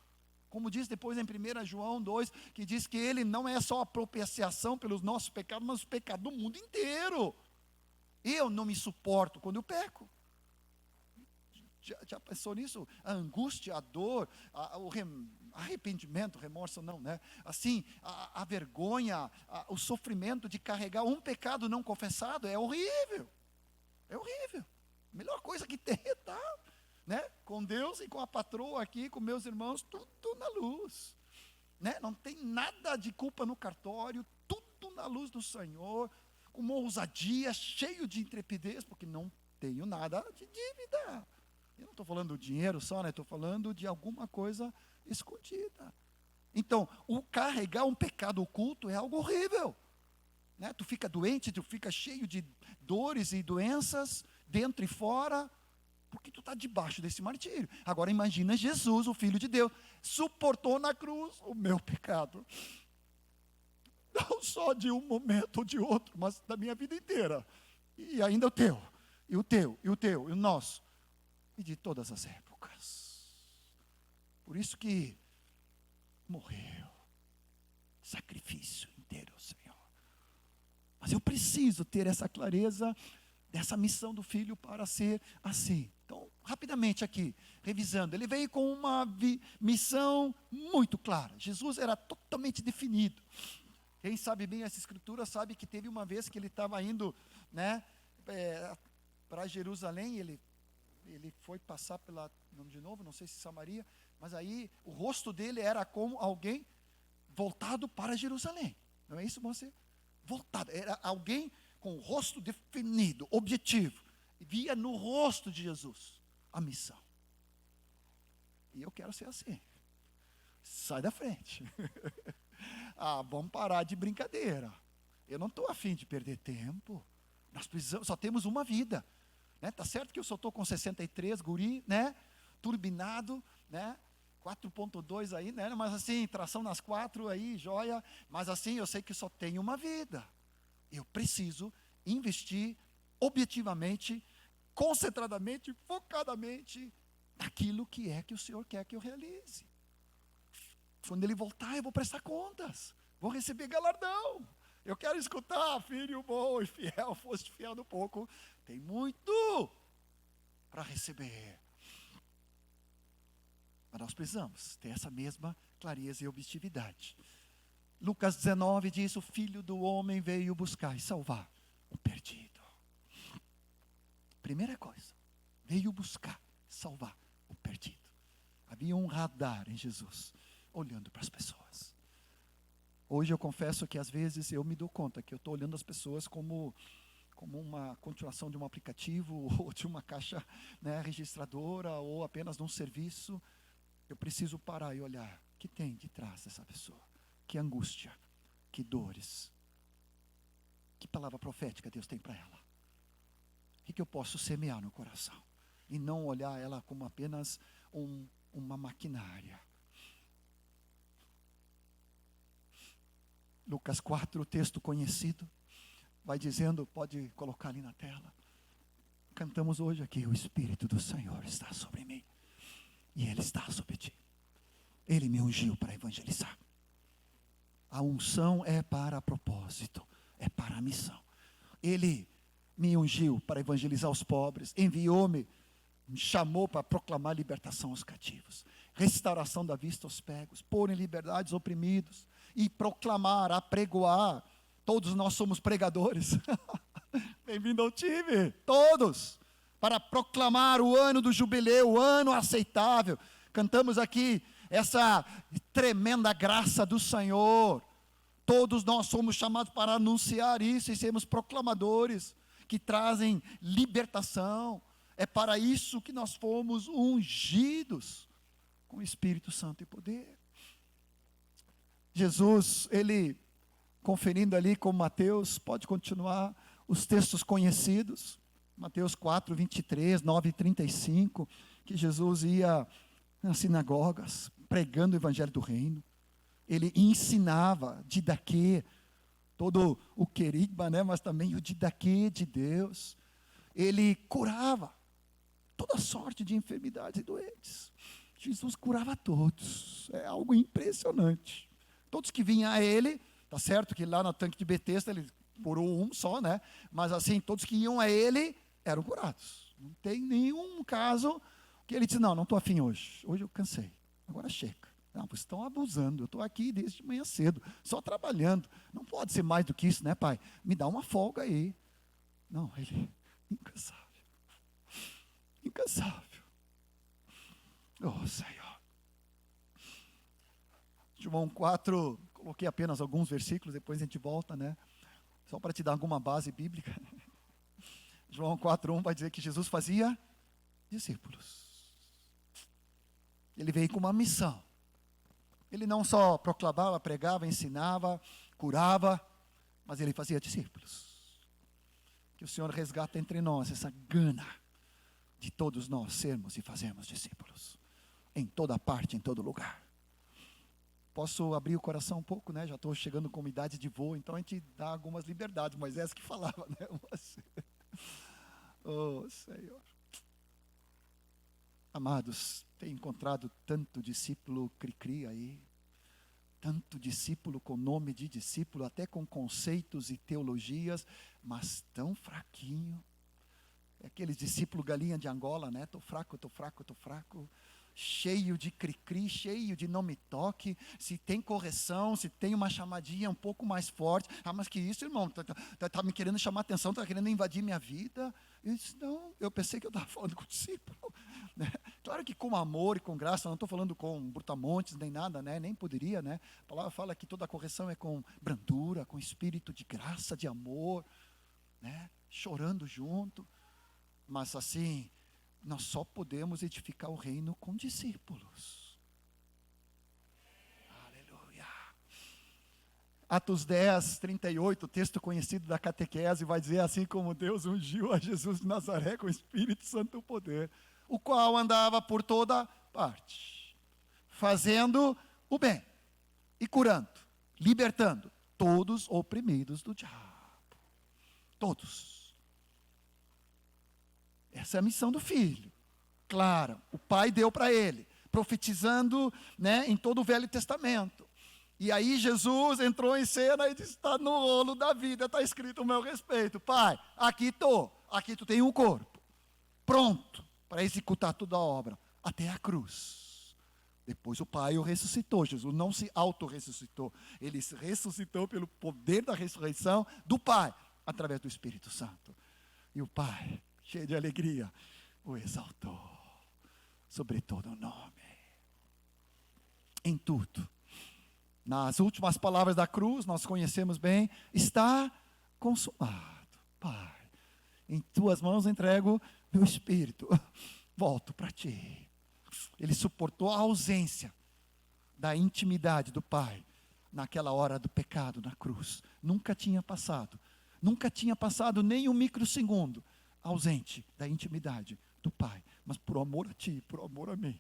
como diz depois em 1 João 2, que diz que ele não é só a propiciação pelos nossos pecados, mas os pecados do mundo inteiro. Eu não me suporto quando eu peco. Já pensou nisso? A angústia, a dor, o arrependimento, remorso não, né? Assim, a vergonha, o sofrimento de carregar um pecado não confessado é horrível. É horrível. A melhor coisa que tem é estar, com Deus e com a patroa aqui, com meus irmãos, tudo na luz. Não tem nada de culpa no cartório, tudo na luz do Senhor, com uma ousadia, cheio de intrepidez, porque não tenho nada de dívida. Eu não estou falando do dinheiro só, estou falando de alguma coisa escondida. Então, o carregar um pecado oculto é algo horrível. Tu fica doente, tu fica cheio de dores e doenças, dentro e fora, porque tu está debaixo desse martírio. Agora imagina Jesus, o Filho de Deus, suportou na cruz o meu pecado. Não só de um momento ou de outro, mas da minha vida inteira. E ainda o teu, e o teu, e o teu, e o nosso. E de todas as épocas. Por isso que morreu. Sacrifício inteiro, Senhor. Mas eu preciso ter essa clareza dessa missão do Filho para ser assim. Então, rapidamente aqui, revisando, ele veio com uma missão muito clara. Jesus era totalmente definido. Quem sabe bem essa escritura sabe que teve uma vez que ele estava indo, né, para Jerusalém, ele foi passar pela, de novo, não sei se Samaria, mas aí o rosto dele era como alguém voltado para Jerusalém. Não é isso, você? Voltado, era alguém com o rosto definido, objetivo. Via no rosto de Jesus a missão. E eu quero ser assim. Sai da frente. Vamos parar de brincadeira. Eu não estou afim de perder tempo. Nós precisamos, só temos uma vida. Né? Tá certo que eu só estou com 63, guri, né? Turbinado, né? 4.2 aí, né? Mas assim, tração nas 4 aí, joia. Mas assim, eu sei que só tenho uma vida. Eu preciso investir objetivamente, concentradamente, focadamente naquilo que é que o Senhor quer que eu realize. Quando Ele voltar, eu vou prestar contas, vou receber galardão. Eu quero escutar, filho bom e fiel, foste fiel no pouco, tem muito para receber. Mas nós precisamos ter essa mesma clareza e objetividade. Lucas 19 diz: o Filho do Homem veio buscar e salvar o perdido. Primeira coisa, veio buscar, salvar o perdido. Havia um radar em Jesus, olhando para as pessoas. Hoje eu confesso que às vezes eu me dou conta que eu estou olhando as pessoas como uma continuação de um aplicativo, ou de uma caixa, né, registradora, ou apenas de um serviço. Eu preciso parar e olhar o que tem de trás dessa pessoa. Que angústia, que dores, que palavra profética Deus tem para ela. O que eu posso semear no coração? E não olhar ela como apenas uma maquinária. Lucas 4, o texto conhecido, vai dizendo, pode colocar ali na tela. Cantamos hoje aqui: o Espírito do Senhor está sobre mim, e Ele está sobre ti. Ele me ungiu para evangelizar. A unção é para propósito, é para a missão. Ele me ungiu para evangelizar os pobres, enviou-me, me chamou para proclamar libertação aos cativos, restauração da vista aos cegos, pôr em liberdade os oprimidos, e proclamar, apregoar. Todos nós somos pregadores. Bem-vindo ao time, todos, para proclamar o ano do jubileu, o ano aceitável. Cantamos aqui essa tremenda graça do Senhor. Todos nós somos chamados para anunciar isso e sermos proclamadores que trazem libertação. É para isso que nós fomos ungidos com o Espírito Santo e poder. Jesus, ele conferindo ali com Mateus, pode continuar os textos conhecidos, Mateus 4, 23, 9 e 35, que Jesus ia nas sinagogas, pregando o evangelho do reino. Ele ensinava didaquê, todo o querigma, né, mas também o didaquê de Deus. Ele curava toda sorte de enfermidades e doentes. Jesus curava todos, é algo impressionante. Todos que vinham a ele, tá certo que lá no tanque de Betesda ele curou um só, né? Mas assim, todos que iam a ele eram curados. Não tem nenhum caso que ele disse: não estou afim hoje eu cansei, agora chega. Não, vocês estão abusando, eu estou aqui desde manhã cedo, só trabalhando, não pode ser mais do que isso, né, pai? Me dá uma folga aí. Não, ele, incansável. Oh, Senhor. João 4, coloquei apenas alguns versículos, depois a gente volta, né? Só para te dar alguma base bíblica. João 4:1 vai dizer que Jesus fazia discípulos. Ele veio com uma missão. Ele não só proclamava, pregava, ensinava, curava, mas ele fazia discípulos. Que o Senhor resgata entre nós essa gana de todos nós sermos e fazermos discípulos. Em toda parte, em todo lugar. Posso abrir o coração um pouco, né? Já estou chegando com idade de voo, então a gente dá algumas liberdades. Moisés que falava, né? Oh, Senhor. Amados, tenho encontrado tanto discípulo cri-cri aí, tanto discípulo com nome de discípulo, até com conceitos e teologias, mas tão fraquinho, É aquele discípulo galinha de Angola, né? Estou fraco, estou fraco, estou fraco. Cheio de cri-cri, cheio de não me toque. Se tem correção, se tem uma chamadinha um pouco mais forte. Ah, mas que isso, irmão? Tá me querendo chamar atenção, tá querendo invadir minha vida? Eu disse, não, eu pensei que eu estava falando com o discípulo. Né? Claro que com amor e com graça, não estou falando com brutamontes nem nada, né? Nem poderia, né? A palavra fala que toda correção é com brandura, com espírito de graça, de amor, né? Chorando junto. Mas assim, nós só podemos edificar o reino com discípulos. Aleluia. Atos 10, 38, texto conhecido da catequese, vai dizer assim: como Deus ungiu a Jesus de Nazaré com o Espírito Santo e o poder, o qual andava por toda parte, fazendo o bem e curando, libertando todos oprimidos do diabo. Todos. Essa é a missão do Filho. Claro, o Pai deu para ele, profetizando, né, em todo o Velho Testamento. E aí Jesus entrou em cena e disse: está no rolo da vida, está escrito o meu respeito. Pai, aqui tu tem um corpo, pronto para executar toda a obra, até a cruz. Depois o Pai o ressuscitou. Jesus não se auto-ressuscitou, ele se ressuscitou pelo poder da ressurreição do Pai, através do Espírito Santo. E o Pai, cheio de alegria, o exaltou sobre todo o nome. Em tudo. Nas últimas palavras da cruz, nós conhecemos bem: está consumado. Pai, em tuas mãos entrego meu espírito, volto para ti. Ele suportou a ausência da intimidade do Pai naquela hora do pecado na cruz. Nunca tinha passado nem um microsegundo ausente da intimidade do Pai, mas por amor a ti, por amor a mim,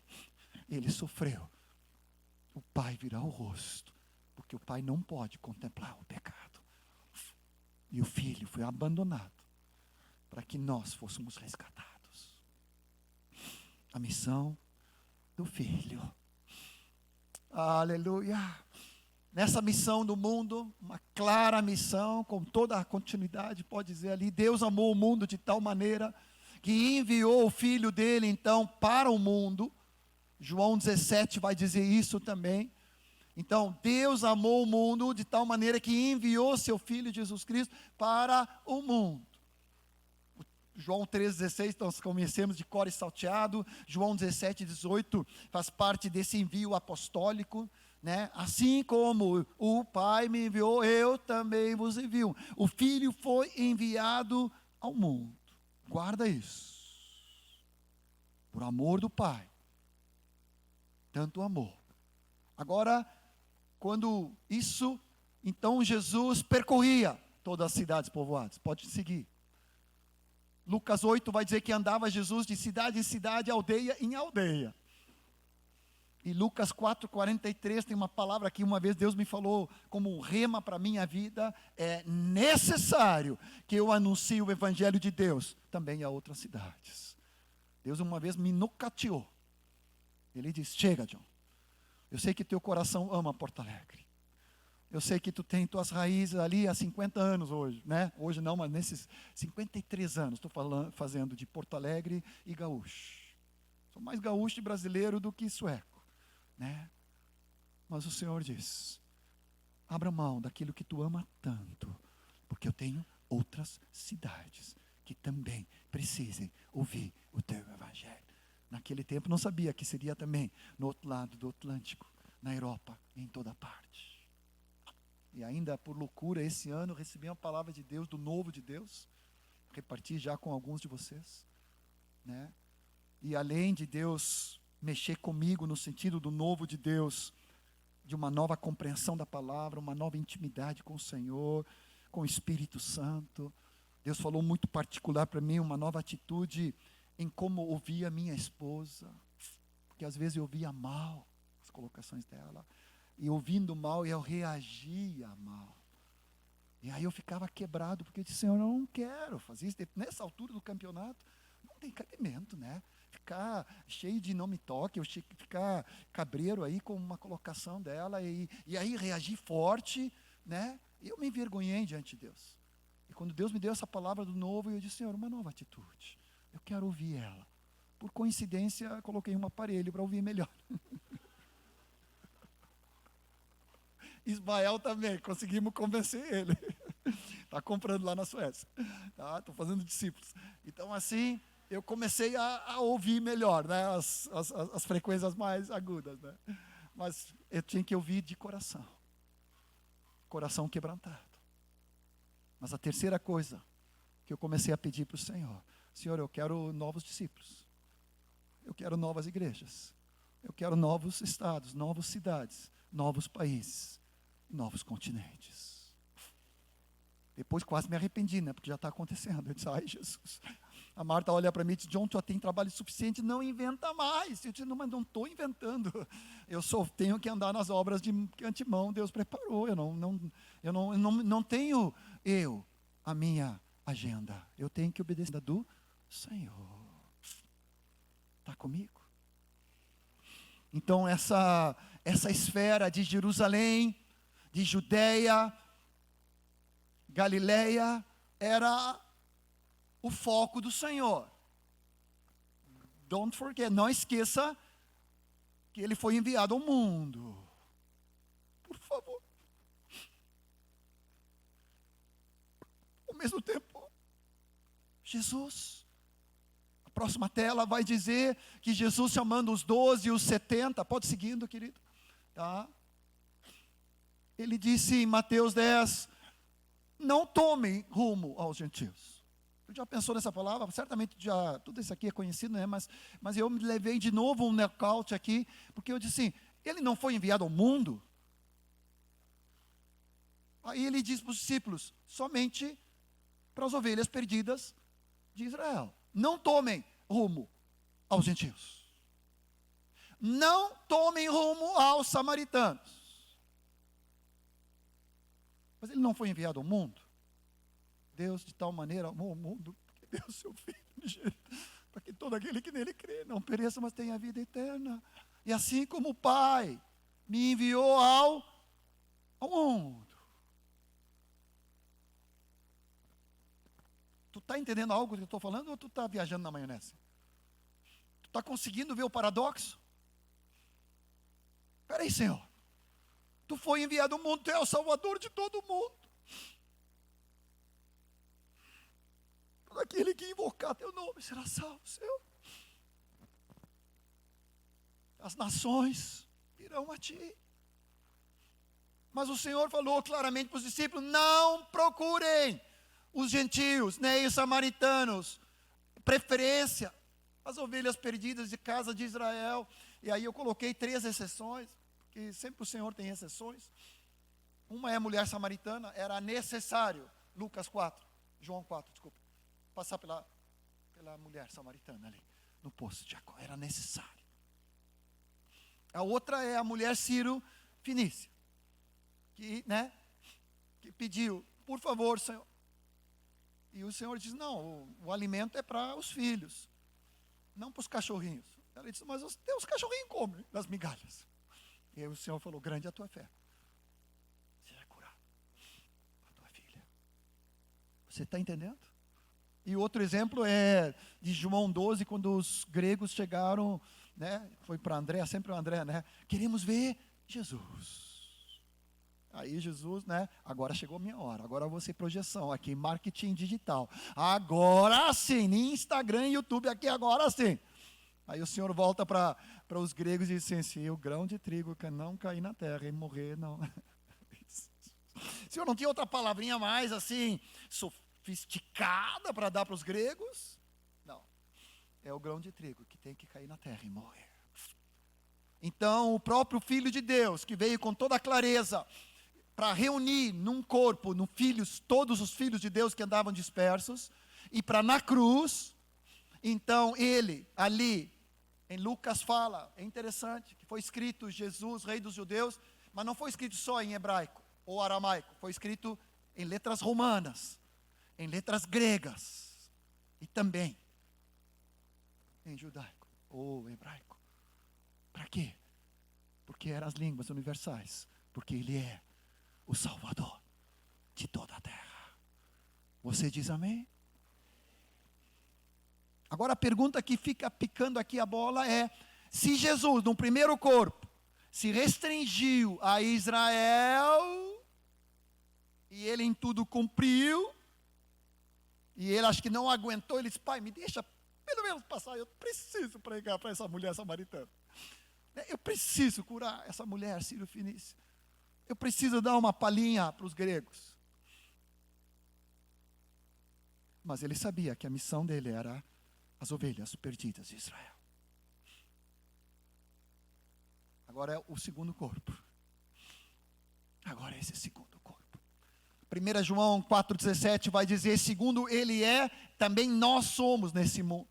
ele sofreu. O Pai virá o rosto, porque o Pai não pode contemplar o pecado, e o Filho foi abandonado para que nós fôssemos resgatados. A missão do Filho. Aleluia. Nessa missão do mundo, uma clara missão, com toda a continuidade, pode dizer ali: Deus amou o mundo de tal maneira que enviou o Filho dele, então, para o mundo. João 17 vai dizer isso também. Então, Deus amou o mundo de tal maneira que enviou seu Filho Jesus Cristo para o mundo. João 13,16, nós conhecemos de cor e salteado. João 17,18 faz parte desse envio apostólico, né? Assim como o Pai me enviou, eu também vos envio. O Filho foi enviado ao mundo. Guarda isso. Por amor do Pai. Tanto amor. Agora, quando isso, então Jesus percorria todas as cidades povoadas. Pode seguir. Lucas 8 vai dizer que andava Jesus de cidade em cidade, aldeia em aldeia. E Lucas 4,43 tem uma palavra que uma vez Deus me falou como um rema para a minha vida: é necessário que eu anuncie o Evangelho de Deus também a outras cidades. Deus uma vez me nocateou. Ele disse: chega, John, eu sei que teu coração ama Porto Alegre. Eu sei que tu tem tuas raízes ali há 50 anos hoje, né? Hoje não, mas nesses 53 anos estou fazendo de Porto Alegre e gaúcho. Sou mais gaúcho e brasileiro do que sueco, né? Mas o Senhor diz: abra mão daquilo que tu ama tanto, porque eu tenho outras cidades que também precisem ouvir o teu Evangelho. Naquele tempo não sabia que seria também no outro lado do Atlântico, na Europa, em toda parte. E ainda por loucura, esse ano recebi uma palavra de Deus, do novo de Deus, reparti já com alguns de vocês, né? E além de Deus mexer comigo no sentido do novo de Deus, de uma nova compreensão da palavra, uma nova intimidade com o Senhor, com o Espírito Santo, Deus falou muito particular para mim, uma nova atitude em como ouvir a minha esposa, porque às vezes eu ouvia mal as colocações dela, e ouvindo mal eu reagia mal, e aí eu ficava quebrado, porque eu disse: Senhor, eu não quero fazer isso, nessa altura do campeonato, não tem cabimento, né? Ficar cheio de não me toque, eu ficar cabreiro aí com uma colocação dela, e aí reagir forte, né? E eu me envergonhei diante de Deus. E quando Deus me deu essa palavra do novo, eu disse: Senhor, uma nova atitude. Eu quero ouvir ela. Por coincidência, coloquei um aparelho para ouvir melhor. Ismael também, conseguimos convencer ele. Está comprando lá na Suécia. Estou fazendo discípulos. Então, assim, eu comecei a ouvir melhor, né? As frequências mais agudas. Né? Mas eu tinha que ouvir de coração. Coração quebrantado. Mas a terceira coisa que eu comecei a pedir para o Senhor: Senhor, eu quero novos discípulos. Eu quero novas igrejas. Eu quero novos estados, novas cidades, novos países, novos continentes. Depois quase me arrependi, né? Porque já está acontecendo. Eu disse, ai Jesus. A Marta olha para mim e diz, John, tu já tem trabalho suficiente, não inventa mais. Eu disse, não, mas não estou inventando. Eu só tenho que andar nas obras de antemão, Deus preparou. Eu não tenho a minha agenda. Eu tenho que obedecer a do Senhor. Está comigo? Então essa esfera de Jerusalém, de Judeia, Galileia, era o foco do Senhor. Don't forget, não esqueça que ele foi enviado ao mundo. Por favor. Ao mesmo tempo, Jesus, a próxima tela vai dizer que Jesus chamando os 12 e os 70, pode seguindo, querido, tá? Ele disse em Mateus 10, não tome rumo aos gentios. Você já pensou nessa palavra? Certamente já, tudo isso aqui é conhecido, né? Mas eu me levei de novo um knockout aqui, porque eu disse assim, ele não foi enviado ao mundo? Aí ele diz para os discípulos, somente para as ovelhas perdidas de Israel. Não tomem rumo aos gentios. Não tomem rumo aos samaritanos. Mas ele não foi enviado ao mundo. Deus de tal maneira amou o mundo, que deu o seu Filho, para que todo aquele que nele crê não pereça, mas tenha vida eterna. E assim como o Pai me enviou ao mundo. Tu está entendendo algo que eu estou falando ou tu está viajando na maionese? Tu está conseguindo ver o paradoxo? Espera aí, Senhor. Tu foi enviado ao mundo, tu é o Salvador de todo mundo. Todo aquele que invocar teu nome será salvo, Senhor. As nações irão a ti. Mas o Senhor falou claramente para os discípulos, não procurem os gentios, nem os samaritanos, preferência, as ovelhas perdidas de casa de Israel. E aí eu coloquei 3 exceções, porque sempre o Senhor tem exceções. Uma é a mulher samaritana, era necessário, Lucas 4, João 4, desculpa, passar pela mulher samaritana ali, no poço de Jacó, era necessário. A outra é a mulher Ciro-Fenícia, que pediu, por favor, Senhor. E o Senhor diz, não, o alimento é para os filhos, não para os cachorrinhos. Ela disse, mas os cachorrinhos comem das migalhas. E aí o Senhor falou, grande é a tua fé. Seja curado, a tua filha. Você está entendendo? E outro exemplo é de João 12, quando os gregos chegaram, né? Foi para André, sempre o André, né? Queremos ver Jesus. Aí Jesus, né? Agora chegou a minha hora. Agora eu vou ser projeção aqui, marketing digital. Agora sim, nem Instagram e YouTube aqui, agora sim. Aí o Senhor volta para os gregos e diz assim, se o grão de trigo que não cair na terra e morrer, não. O Senhor não tinha outra palavrinha mais assim, sofisticada para dar para os gregos? Não. É o grão de trigo que tem que cair na terra e morrer. Então, o próprio Filho de Deus, que veio com toda a clareza, para reunir num corpo, no filhos, todos os filhos de Deus que andavam dispersos, e para na cruz, então ele, ali, em Lucas fala, é interessante, que foi escrito Jesus, Rei dos Judeus, mas não foi escrito só em hebraico ou aramaico, foi escrito em letras romanas, em letras gregas, e também em judaico ou hebraico. Para quê? Porque eram as línguas universais, porque ele é o Salvador de toda a terra. Você diz amém? Agora a pergunta que fica picando aqui a bola é: se Jesus, no primeiro corpo, se restringiu a Israel, e ele em tudo cumpriu, e ele acho que não aguentou, ele disse: pai, me deixa pelo menos passar, eu preciso pregar para essa mulher samaritana. Eu preciso curar essa mulher sírio-fenícia. Eu preciso dar uma palhinha para os gregos. Mas ele sabia que a missão dele era as ovelhas perdidas de Israel. Agora é o segundo corpo. Agora é esse segundo corpo. 1 João 4,17 vai dizer: segundo ele é, também nós somos nesse mundo.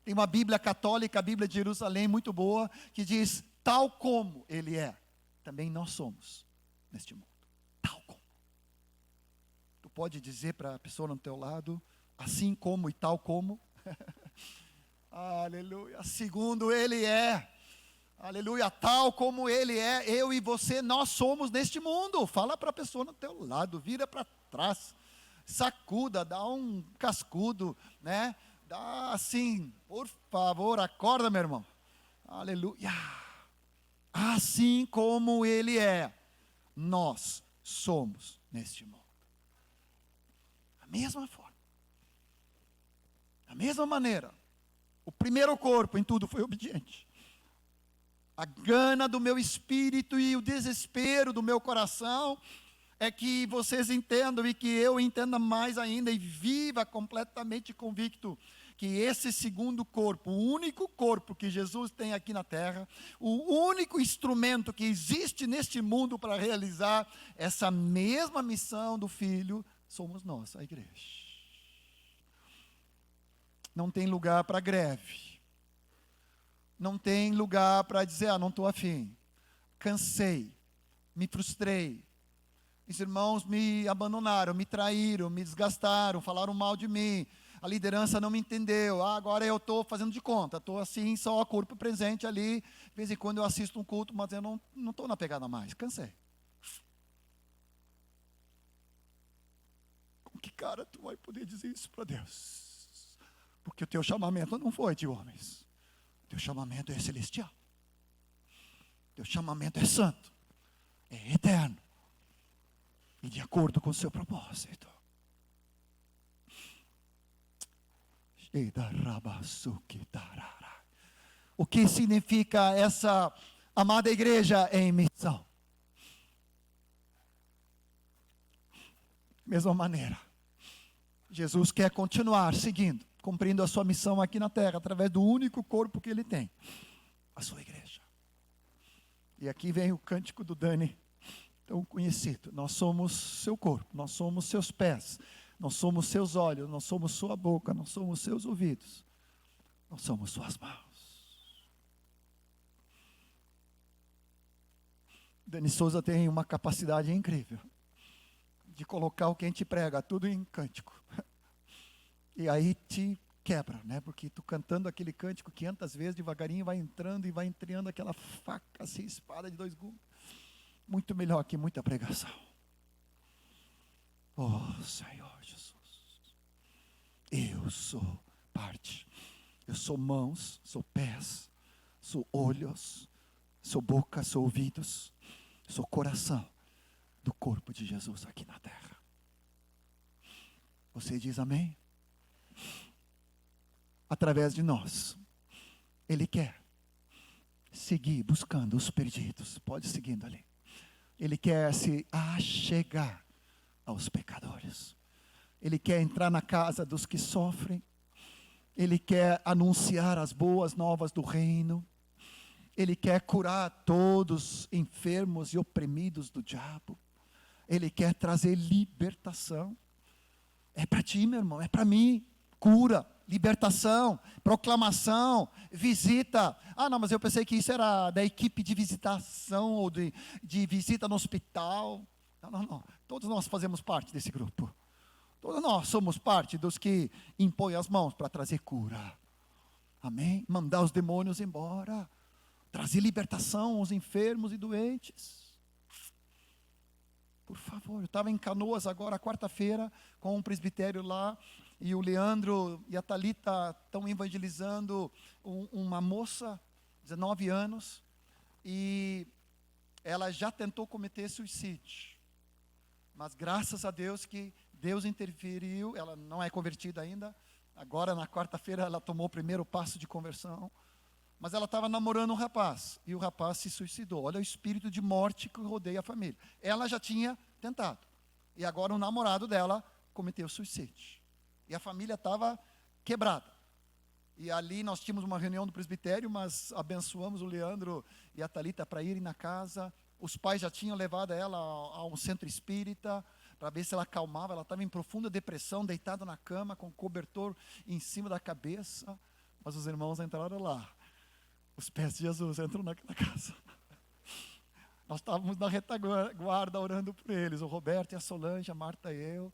Tem uma Bíblia católica, a Bíblia de Jerusalém, muito boa, que diz: tal como ele é, também nós somos neste mundo. Tal como. Tu pode dizer para a pessoa no teu lado: assim como e tal como. Aleluia. Segundo ele é. Aleluia. Tal como ele é, eu e você, nós somos neste mundo. Fala para a pessoa no teu lado, vira para trás, sacuda, dá um cascudo, né? Dá assim, por favor, acorda, meu irmão. Aleluia. Assim como ele é, nós somos neste mundo. Da mesma forma. Da mesma maneira. O primeiro corpo em tudo foi obediente. A gana do meu espírito e o desespero do meu coração é que vocês entendam e que eu entenda mais ainda e viva completamente convicto que esse segundo corpo, o único corpo que Jesus tem aqui na terra, o único instrumento que existe neste mundo para realizar essa mesma missão do Filho, somos nós, a igreja. Não tem lugar para greve. Não tem lugar para dizer: não estou afim. Cansei, me frustrei. Os irmãos me abandonaram, me traíram, me desgastaram, falaram mal de mim. A liderança não me entendeu. Agora eu estou fazendo de conta. Estou assim, só a corpo presente ali. De vez em quando eu assisto um culto, mas eu não estou na pegada mais. Cansei. Com que cara tu vai poder dizer isso para Deus? Porque o teu chamamento não foi de homens. O teu chamamento é celestial. O teu chamamento é santo. É eterno. E de acordo com o seu propósito. O que significa essa amada igreja em missão? Mesma maneira, Jesus quer continuar seguindo, cumprindo a sua missão aqui na terra, através do único corpo que ele tem, a sua igreja. E aqui vem o cântico do Dani, tão conhecido: nós somos seu corpo, nós somos seus pés, nós somos seus olhos, nós somos sua boca, nós somos seus ouvidos, nós somos suas mãos. Dani Souza tem uma capacidade incrível de colocar o que a gente prega tudo em cântico. E aí te quebra, né? Porque tu cantando aquele cântico 500 vezes, devagarinho vai entrando e vai entrando aquela faca assim, espada de 2 gumes. Muito melhor que muita pregação. Oh, Senhor Jesus. Eu sou parte. Eu sou mãos, sou pés, sou olhos, sou boca, sou ouvidos, sou coração do corpo de Jesus aqui na terra. Você diz amém? Através de nós, Ele quer seguir buscando os perdidos. Pode ir seguindo ali. Ele quer se achegar aos pecadores. Ele quer entrar na casa dos que sofrem. Ele quer anunciar as boas novas do reino. Ele quer curar todos enfermos e oprimidos do diabo. Ele quer trazer libertação. É para ti, meu irmão, é para mim. Cura, libertação, proclamação, visita. Não, mas eu pensei que isso era da equipe de visitação ou de visita no hospital. Não. Todos nós fazemos parte desse grupo. Todos nós somos parte dos que impõem as mãos para trazer cura. Amém? Mandar os demônios embora. Trazer libertação aos enfermos e doentes. Por favor, eu estava em Canoas agora, quarta-feira, com um presbitério lá. e o Leandro e a Thalita estão evangelizando uma moça, 19 anos, e ela já tentou cometer suicídio. Mas graças a Deus que Deus interferiu, ela não é convertida ainda. Agora na quarta-feira ela tomou o primeiro passo de conversão. Mas ela estava namorando um rapaz, e o rapaz se suicidou. Olha o espírito de morte que rodeia a família. Ela já tinha tentado, e agora o namorado dela cometeu suicídio. E a família estava quebrada. E ali nós tínhamos uma reunião do presbitério, mas abençoamos o Leandro e a Thalita para irem na casa. Os pais já tinham levado ela a um centro espírita, para ver se ela acalmava. Ela estava em profunda depressão, deitada na cama, com cobertor em cima da cabeça. Mas os irmãos entraram lá. Os pés de Jesus entram naquela casa. Nós estávamos na retaguarda orando por eles, o Roberto e a Solange, a Marta e eu.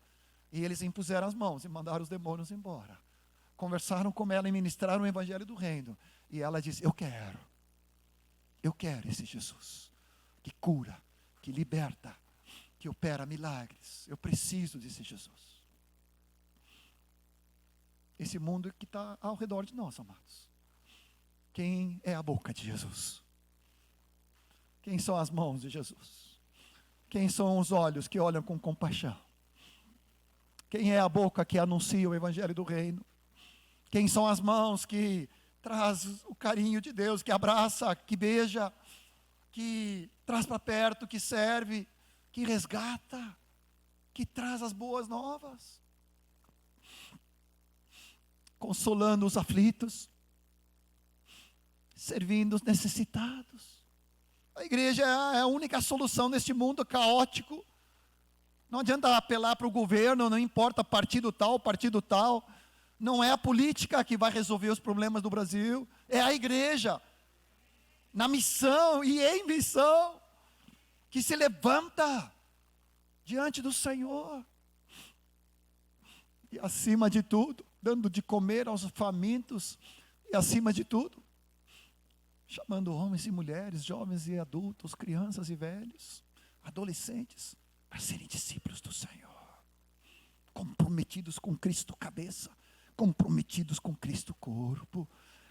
E eles impuseram as mãos e mandaram os demônios embora. Conversaram com ela e ministraram o evangelho do reino. E ela disse: eu quero esse Jesus, que cura, que liberta, que opera milagres. Eu preciso desse Jesus. Esse mundo que está ao redor de nós, amados. Quem é a boca de Jesus? Quem são as mãos de Jesus? Quem são os olhos que olham com compaixão? Quem é a boca que anuncia o evangelho do reino? Quem são as mãos que traz o carinho de Deus, que abraça, que beija, que traz para perto, que serve, que resgata, que traz as boas novas, consolando os aflitos, servindo os necessitados. A igreja é a única solução neste mundo caótico. Não adianta apelar para o governo, não importa partido tal. Não é a política que vai resolver os problemas do Brasil, é a igreja, na missão e em missão, que se levanta diante do Senhor. E acima de tudo, dando de comer aos famintos, e acima de tudo, chamando homens e mulheres, jovens e adultos, crianças e velhos, adolescentes, para serem discípulos do Senhor, comprometidos com Cristo cabeça, comprometidos com Cristo corpo,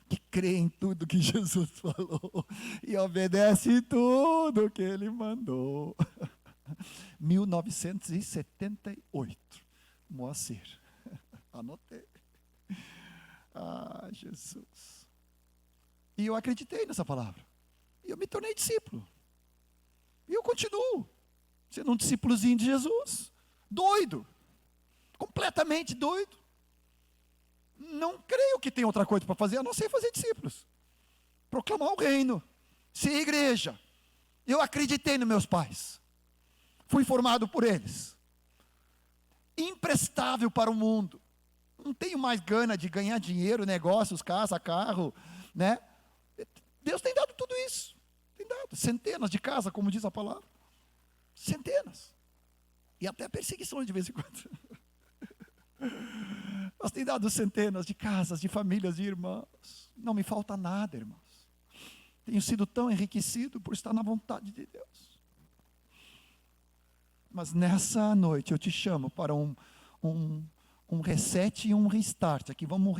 que crê em tudo que Jesus falou e obedece tudo que Ele mandou. 1978, Moacir, anotei. Ah, Jesus. E eu acreditei nessa palavra. E eu me tornei discípulo. E eu continuo sendo um discípulozinho de Jesus. Doido. Completamente doido. Não creio que tem outra coisa para fazer, a não ser fazer discípulos. Proclamar o reino. Ser igreja. Eu acreditei nos meus pais. Fui formado por eles. Imprestável para o mundo. Não tenho mais gana de ganhar dinheiro, negócios, casa, carro, né? Deus tem dado tudo isso. Tem dado centenas de casas, como diz a palavra. Centenas. E até perseguições de vez em quando. Mas tem dado centenas de casas, de famílias, de irmãos. Não me falta nada, irmãos. Tenho sido tão enriquecido por estar na vontade de Deus. Mas nessa noite eu te chamo para um reset e um restart. Aqui vamos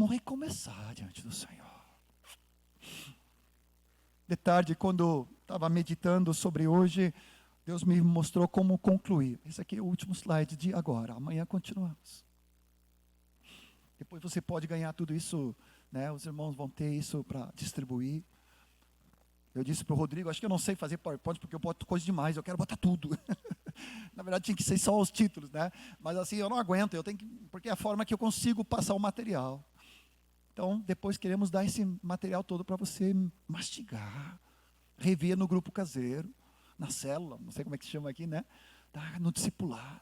recomeçar diante do Senhor. De tarde, quando estava meditando sobre hoje, Deus me mostrou como concluir. Esse aqui é o último slide de agora. Amanhã continuamos. Depois você pode ganhar tudo isso, né? Os irmãos vão ter isso para distribuir. Eu disse para o Rodrigo, acho que eu não sei fazer PowerPoint porque eu boto coisa demais, eu quero botar tudo. Na verdade tinha que ser só os títulos, né? Mas assim, eu não aguento, porque é a forma que eu consigo passar o material. Então, depois queremos dar esse material todo para você mastigar, rever no grupo caseiro, na célula, não sei como é que se chama aqui, né? No discipulado.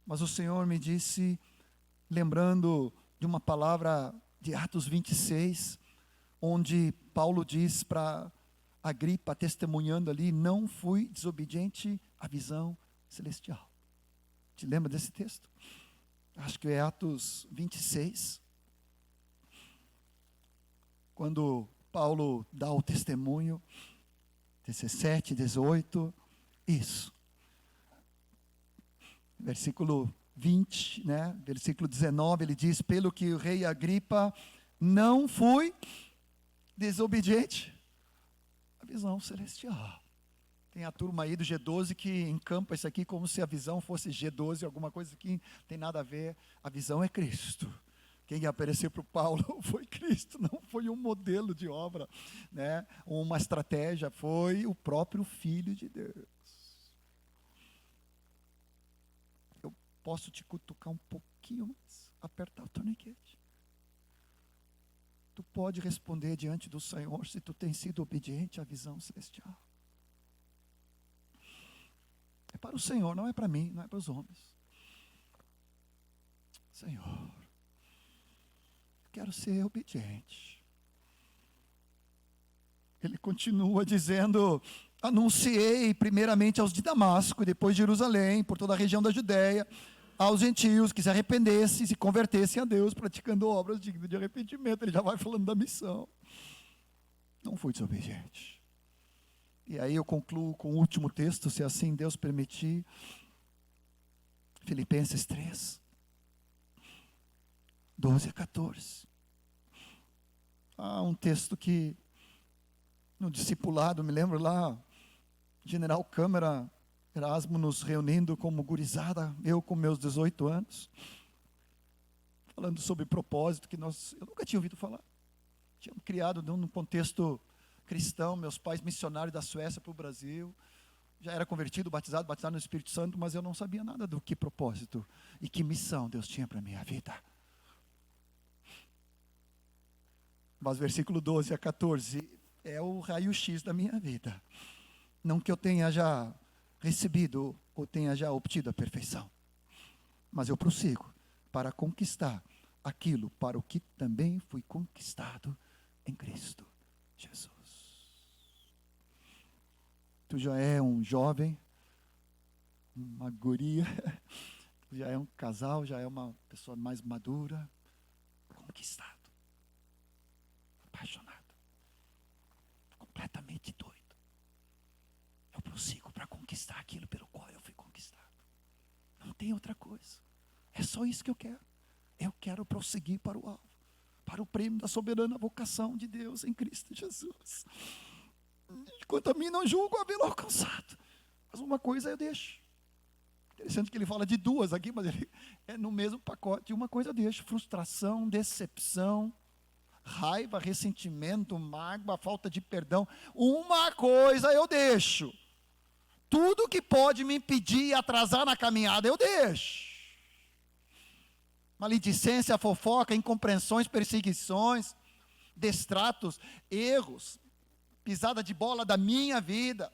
Mas o Senhor me disse, lembrando de uma palavra de Atos 26, onde Paulo diz para Agripa, testemunhando ali, não fui desobediente à visão celestial. Te lembra desse texto? Acho que é Atos 26. Quando Paulo dá o testemunho, 17, 18, isso. Versículo 20, né, versículo 19, ele diz: pelo que o rei Agripa, não fui desobediente à visão celestial. Tem a turma aí do G12 que encampa isso aqui como se a visão fosse G12, alguma coisa que não tem nada a ver. A visão é Cristo. Quem apareceu para o Paulo foi Cristo, não foi um modelo de obra, né? Uma estratégia, foi o próprio Filho de Deus. Eu posso te cutucar um pouquinho mais, apertar o torniquete. Tu pode responder diante do Senhor se tu tem sido obediente à visão celestial. É para o Senhor, não é para mim, não é para os homens. Senhor, eu quero ser obediente. Ele continua dizendo: anunciei primeiramente aos de Damasco, depois de Jerusalém, por toda a região da Judéia, aos gentios que se arrependessem e se convertessem a Deus, praticando obras dignas de arrependimento. Ele já vai falando da missão. Não fui desobediente. E aí eu concluo com o último texto, se assim Deus permitir. Filipenses 3, 12 a 14. Há um texto que, no discipulado, me lembro lá, General Câmara, Erasmo nos reunindo como gurizada, eu com meus 18 anos, falando sobre propósito, que eu nunca tinha ouvido falar. Tinha criado num contexto cristão, meus pais missionários da Suécia para o Brasil, já era convertido, batizado no Espírito Santo, mas eu não sabia nada do que propósito e que missão Deus tinha para a minha vida. Mas versículo 12 a 14 é o raio-x da minha vida. Não que eu tenha já recebido ou tenha já obtido a perfeição, mas eu prossigo para conquistar aquilo para o que também fui conquistado em Cristo Jesus. Tu já é um jovem, uma guria, já é um casal, já é uma pessoa mais madura, conquistado, apaixonado, completamente doido. Eu prossigo para conquistar aquilo pelo qual eu fui conquistado. Não tem outra coisa. É só isso que eu quero. Eu quero prosseguir para o alvo, para o prêmio da soberana vocação de Deus em Cristo Jesus. Quanto a mim, não julgo havê-lo alcançado, mas uma coisa eu deixo. Interessante que ele fala de duas aqui, mas ele é no mesmo pacote. Uma coisa eu deixo: frustração, decepção, raiva, ressentimento, mágoa, falta de perdão. Uma coisa eu deixo. Tudo que pode me impedir e atrasar na caminhada, eu deixo. Maledicência, fofoca, incompreensões, perseguições, destratos, erros, pisada de bola da minha vida,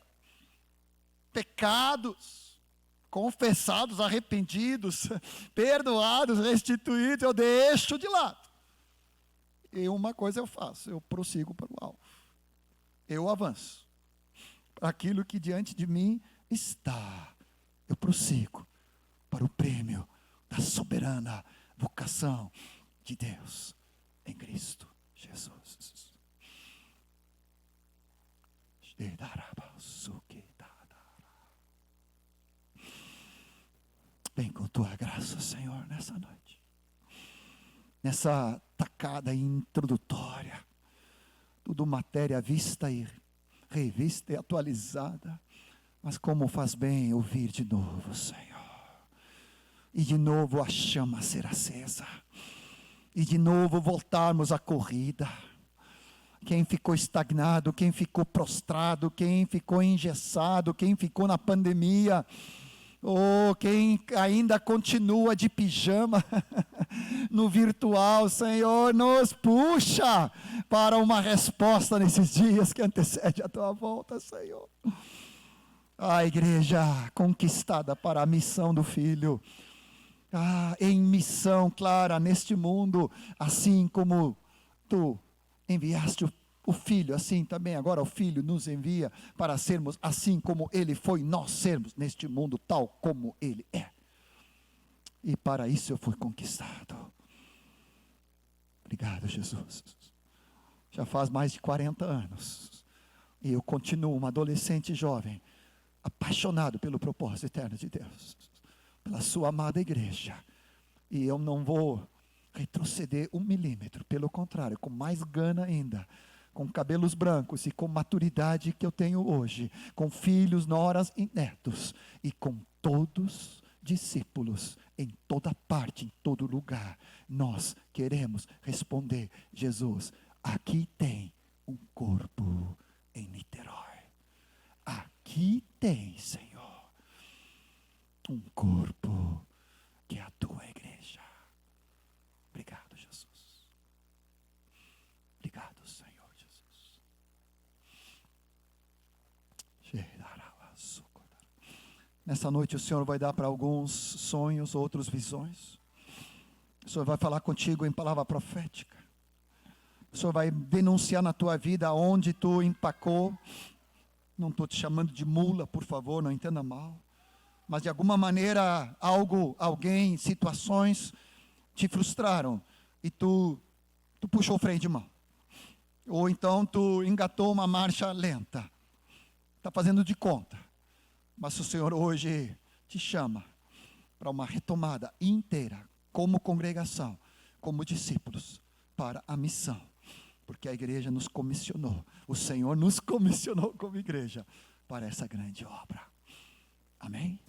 pecados, confessados, arrependidos, perdoados, restituídos, eu deixo de lado. E uma coisa eu faço: eu prossigo para o alvo. Eu avanço para aquilo que diante de mim está. Eu prossigo para o prêmio da soberana vocação de Deus em Cristo Jesus. Vem com tua graça, Senhor, nessa noite, nessa tacada introdutória, tudo matéria vista e revista e atualizada, mas como faz bem ouvir de novo, Senhor, e de novo a chama ser acesa, e de novo voltarmos à corrida. Quem ficou estagnado, quem ficou prostrado, quem ficou engessado, quem ficou na pandemia, ou quem ainda continua de pijama no virtual, Senhor, nos puxa para uma resposta nesses dias que antecede a tua volta, Senhor. A igreja conquistada para a missão do Filho, em missão clara neste mundo, assim como tu enviaste o Filho, assim também agora o Filho nos envia para sermos assim como Ele foi, nós sermos neste mundo tal como Ele é. E para isso eu fui conquistado. Obrigado, Jesus. Já faz mais de 40 anos e eu continuo um adolescente jovem, apaixonado pelo propósito eterno de Deus. pela sua amada igreja. E eu não vou retroceder 1 milímetro, pelo contrário, com mais gana ainda, com cabelos brancos e com maturidade que eu tenho hoje, com filhos, noras e netos, e com todos discípulos em toda parte, em todo lugar, nós queremos responder: Jesus, aqui tem um corpo em Niterói. Aqui tem, Senhor, um corpo que é a tua igreja. Obrigado, Jesus. Obrigado, Senhor Jesus. Nessa noite o Senhor vai dar para alguns sonhos, outros visões. O Senhor vai falar contigo em palavra profética. O Senhor vai denunciar na tua vida onde tu empacou. Não estou te chamando de mula, por favor, não entenda mal. Mas de alguma maneira, alguém, situações te frustraram. E tu puxou o freio de mão. Ou então tu engatou uma marcha lenta. Está fazendo de conta. Mas o Senhor hoje te chama para uma retomada inteira, como congregação, como discípulos, para a missão. Porque a igreja nos comissionou, o Senhor nos comissionou como igreja para essa grande obra. Amém?